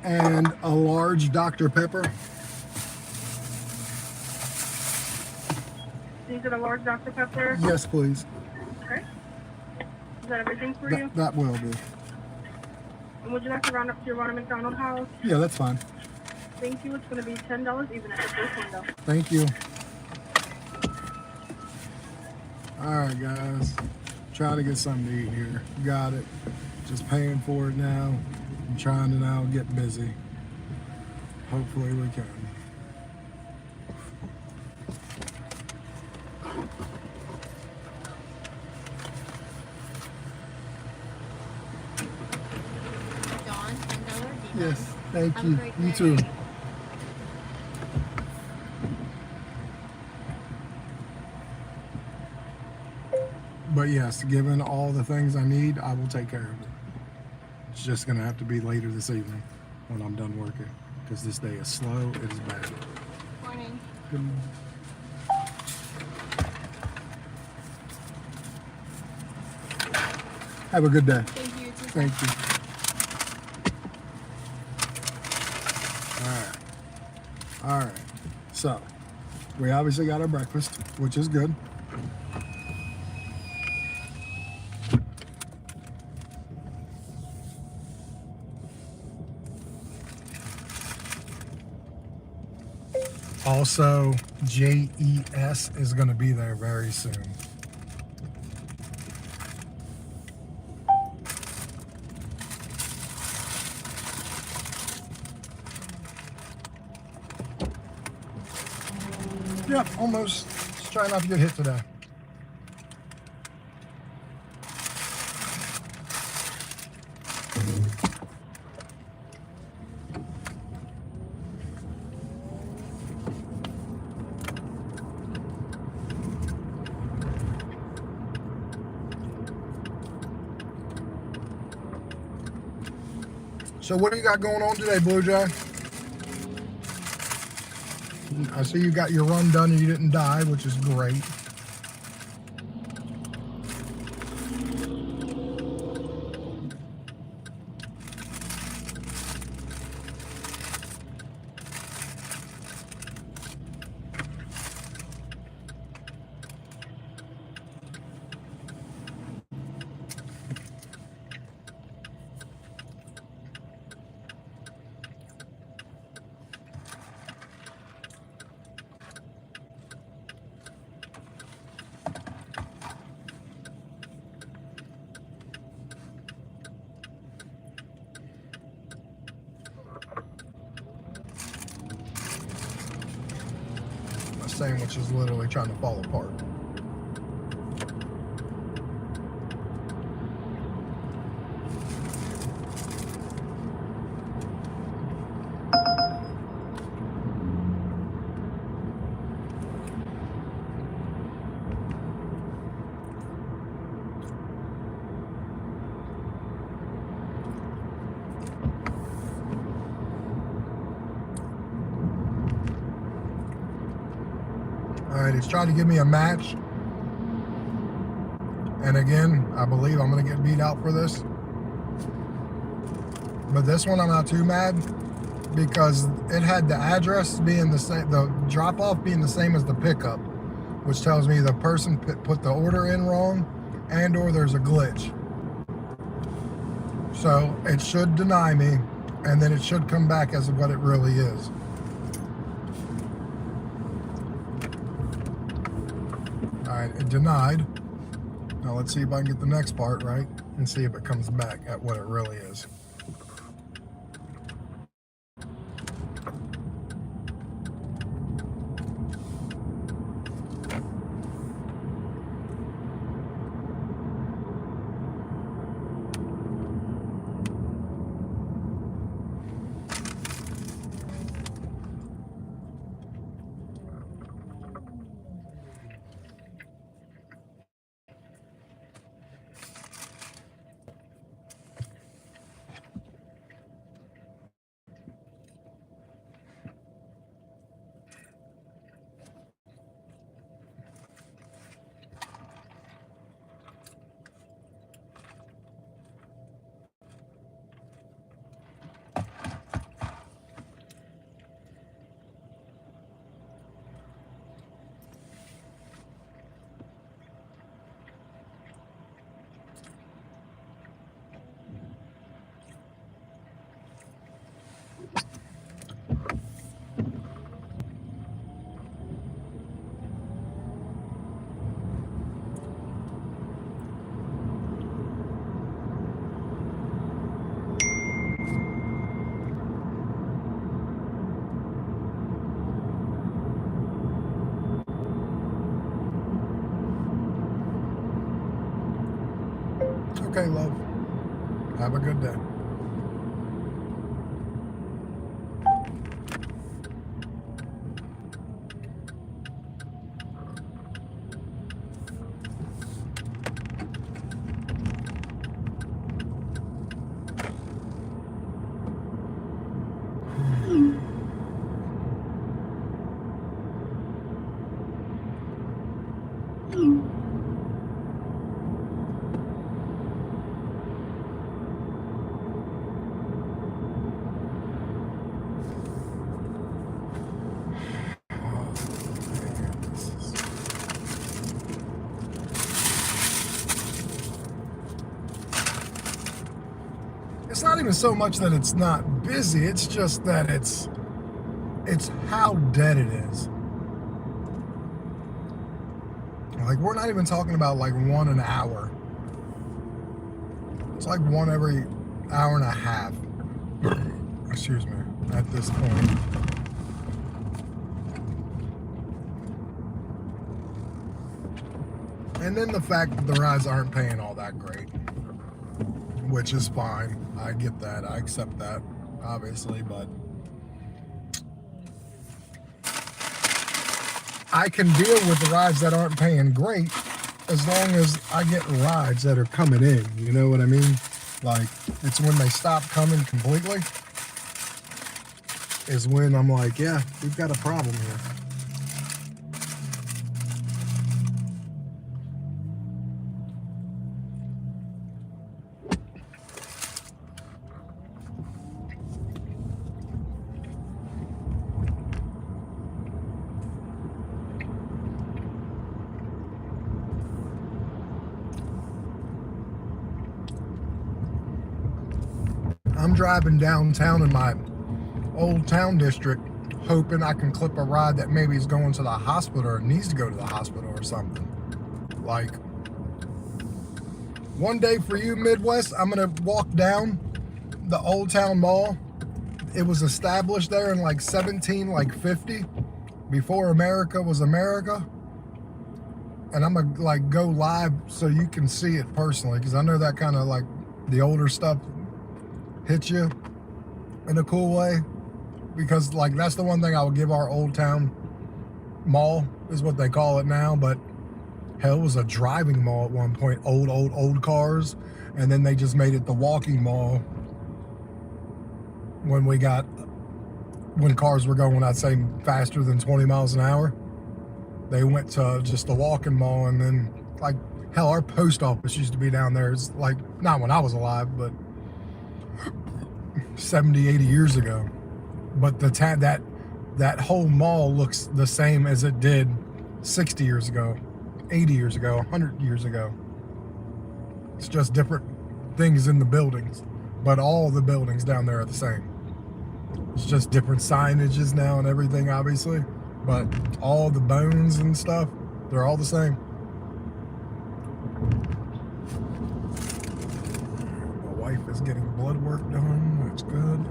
And a large Dr. Pepper? You get a large Dr. Pepper? Yes, please. Okay. Is that everything for you? That will be. And would you like to round up to your Ronald McDonald house? Yeah, that's fine. Thank you. It's going to be $10 even at the first window. Thank you. Alright, guys. Trying to get something to eat here. Got it. Just paying for it now. I'm trying to now get busy. Hopefully we can. Dawn, $10. Yes, thank Have a you. great You day. too. But yes, given all the things I need, I will take care of it. It's just gonna have to be later this evening when I'm done working, because this day is slow. It is bad. Morning. Good morning. Have a good day. Thank you. Too. Thank you. All right. So, we obviously got our breakfast, which is good. Also, JES is going to be there very soon. Yep, almost. Just trying not to get hit today. So what do you got going on today, Blue Jay? I see you got your run done and you didn't die, which is great. My sandwich is literally trying to fall apart. All right, he's trying to give me a match. And again, I believe I'm going to get beat out for this. But this one, I'm not too mad because it had the address being the same, the drop off being the same as the pickup, which tells me the person put the order in wrong and or there's a glitch. So it should deny me and then it should come back as what it really is. All right, it denied. Now let's see if I can get the next part right and see if it comes back at what it really is. Okay, love. Have a good day. It's not even so much that it's not busy, it's just that it's how dead it is. Like, we're not even talking about like one an hour. It's like one every hour and a half. Excuse me, at this point. And then the fact that the rides aren't paying all that great, which is fine. I get that. I accept that, obviously, but I can deal with the rides that aren't paying great as long as I get rides that are coming in. You know what I mean? Like, it's when they stop coming completely is when I'm like, yeah, we've got a problem here. I'm driving downtown in my old town district, hoping I can clip a ride that maybe is going to the hospital or needs to go to the hospital or something. Like, one day for you, Midwest, I'm gonna walk down the Old Town Mall. It was established there in like 1750, before America was America. And I'm gonna like go live so you can see it personally, because I know that kind of like the older stuff hits you in a cool way, because like that's the one thing I would give our Old Town Mall, is what they call it now, but hell, it was a driving mall at one point. Old cars, and then they just made it the walking mall when cars were going, I'd say, faster than 20 miles an hour. They went to just the walking mall, and then like hell, our post office used to be down there. It's like, not when I was alive, but 70, 80 years ago. But that whole mall looks the same as it did 60 years ago, 80 years ago, 100 years ago. It's just different things in the buildings, but all the buildings down there are the same. It's just different signages now and everything, obviously, but all the bones and stuff, they're all the same. My wife is getting blood work done. That's good.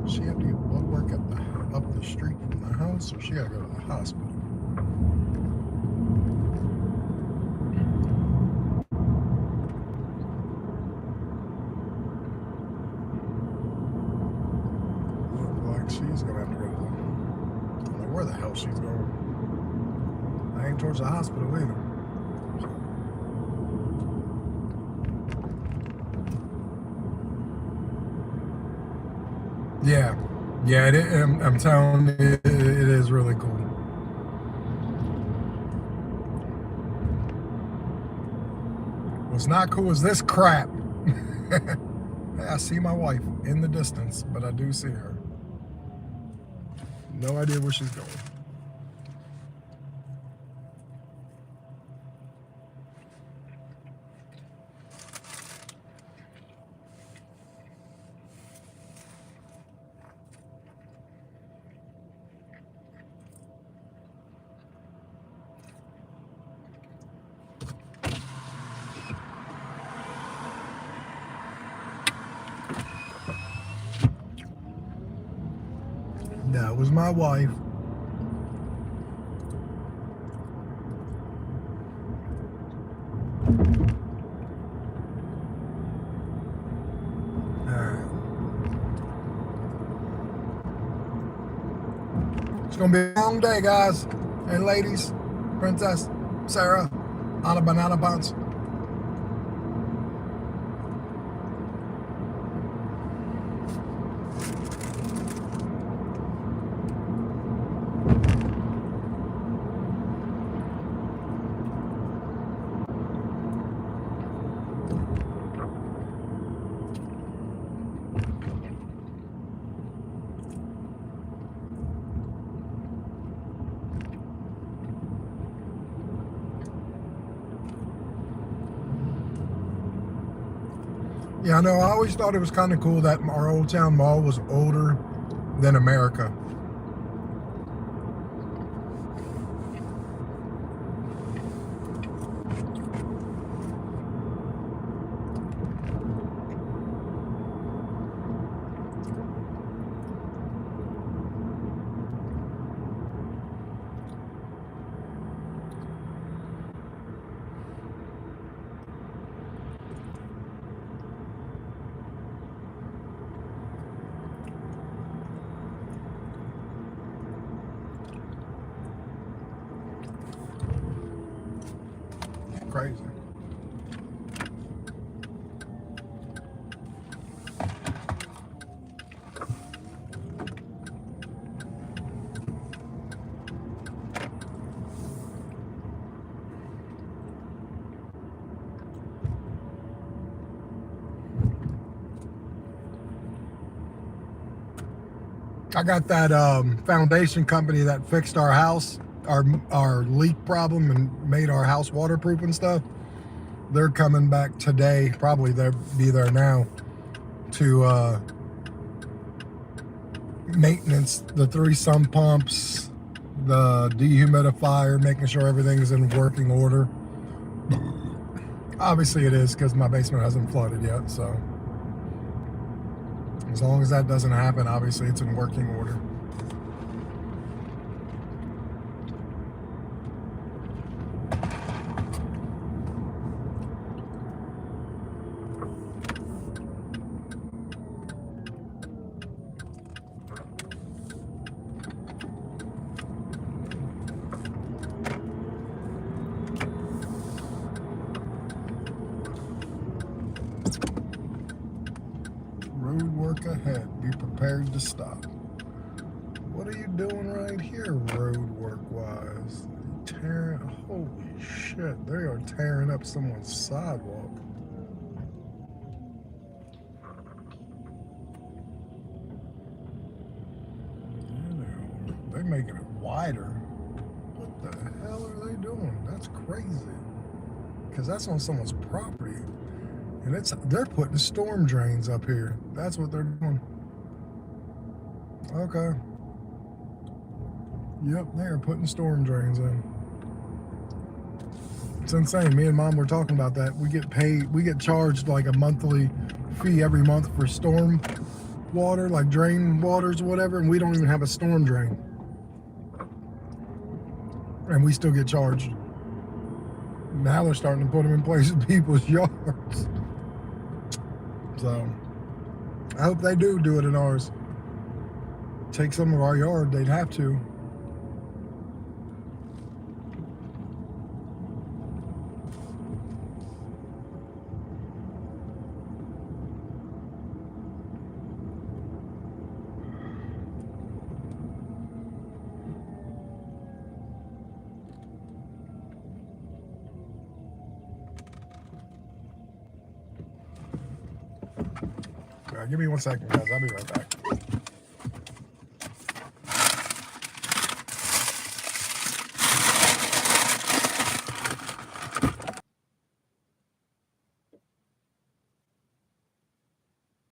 She had to get blood work up the street from the house, or she gotta go to the hospital? Look like she's gonna have to go to I don't know where the hell she's going. I ain't towards the hospital either. Yeah, I'm telling you, it is really cool. What's not cool is this crap. Hey, I see my wife in the distance, but I do see her. No idea where she's going. That was my wife. Alright. It's gonna be a long day, guys and ladies. Princess Sarah, Anna Banana Buns. Yeah, I know. I always thought it was kind of cool that our Old Town Mall was older than America. Crazy. I got that foundation company that fixed our house, our leak problem, and made our house waterproof and stuff. They're coming back today. Probably they'll be there now to maintenance the 3 sump pumps, the dehumidifier, making sure everything's in working order. Obviously it is, because my basement hasn't flooded yet, so as long as that doesn't happen, obviously it's in working order. Road work ahead. Be prepared to stop. What are you doing right here, road work wise? Tearing. Holy shit! They are tearing up someone's sidewalk. They're making it wider. What the hell are they doing? That's crazy. Because that's on someone's property. And they're putting storm drains up here. That's what they're doing. Okay. Yep, they are putting storm drains in. It's insane. Me and Mom were talking about that. We get charged like a monthly fee every month for storm water, like drain waters or whatever, and we don't even have a storm drain. And we still get charged. Now they're starting to put them in places in people's yards. So I hope they do it in ours. Take some of our yard, they'd have to. Give me 1 second, guys. I'll be right back.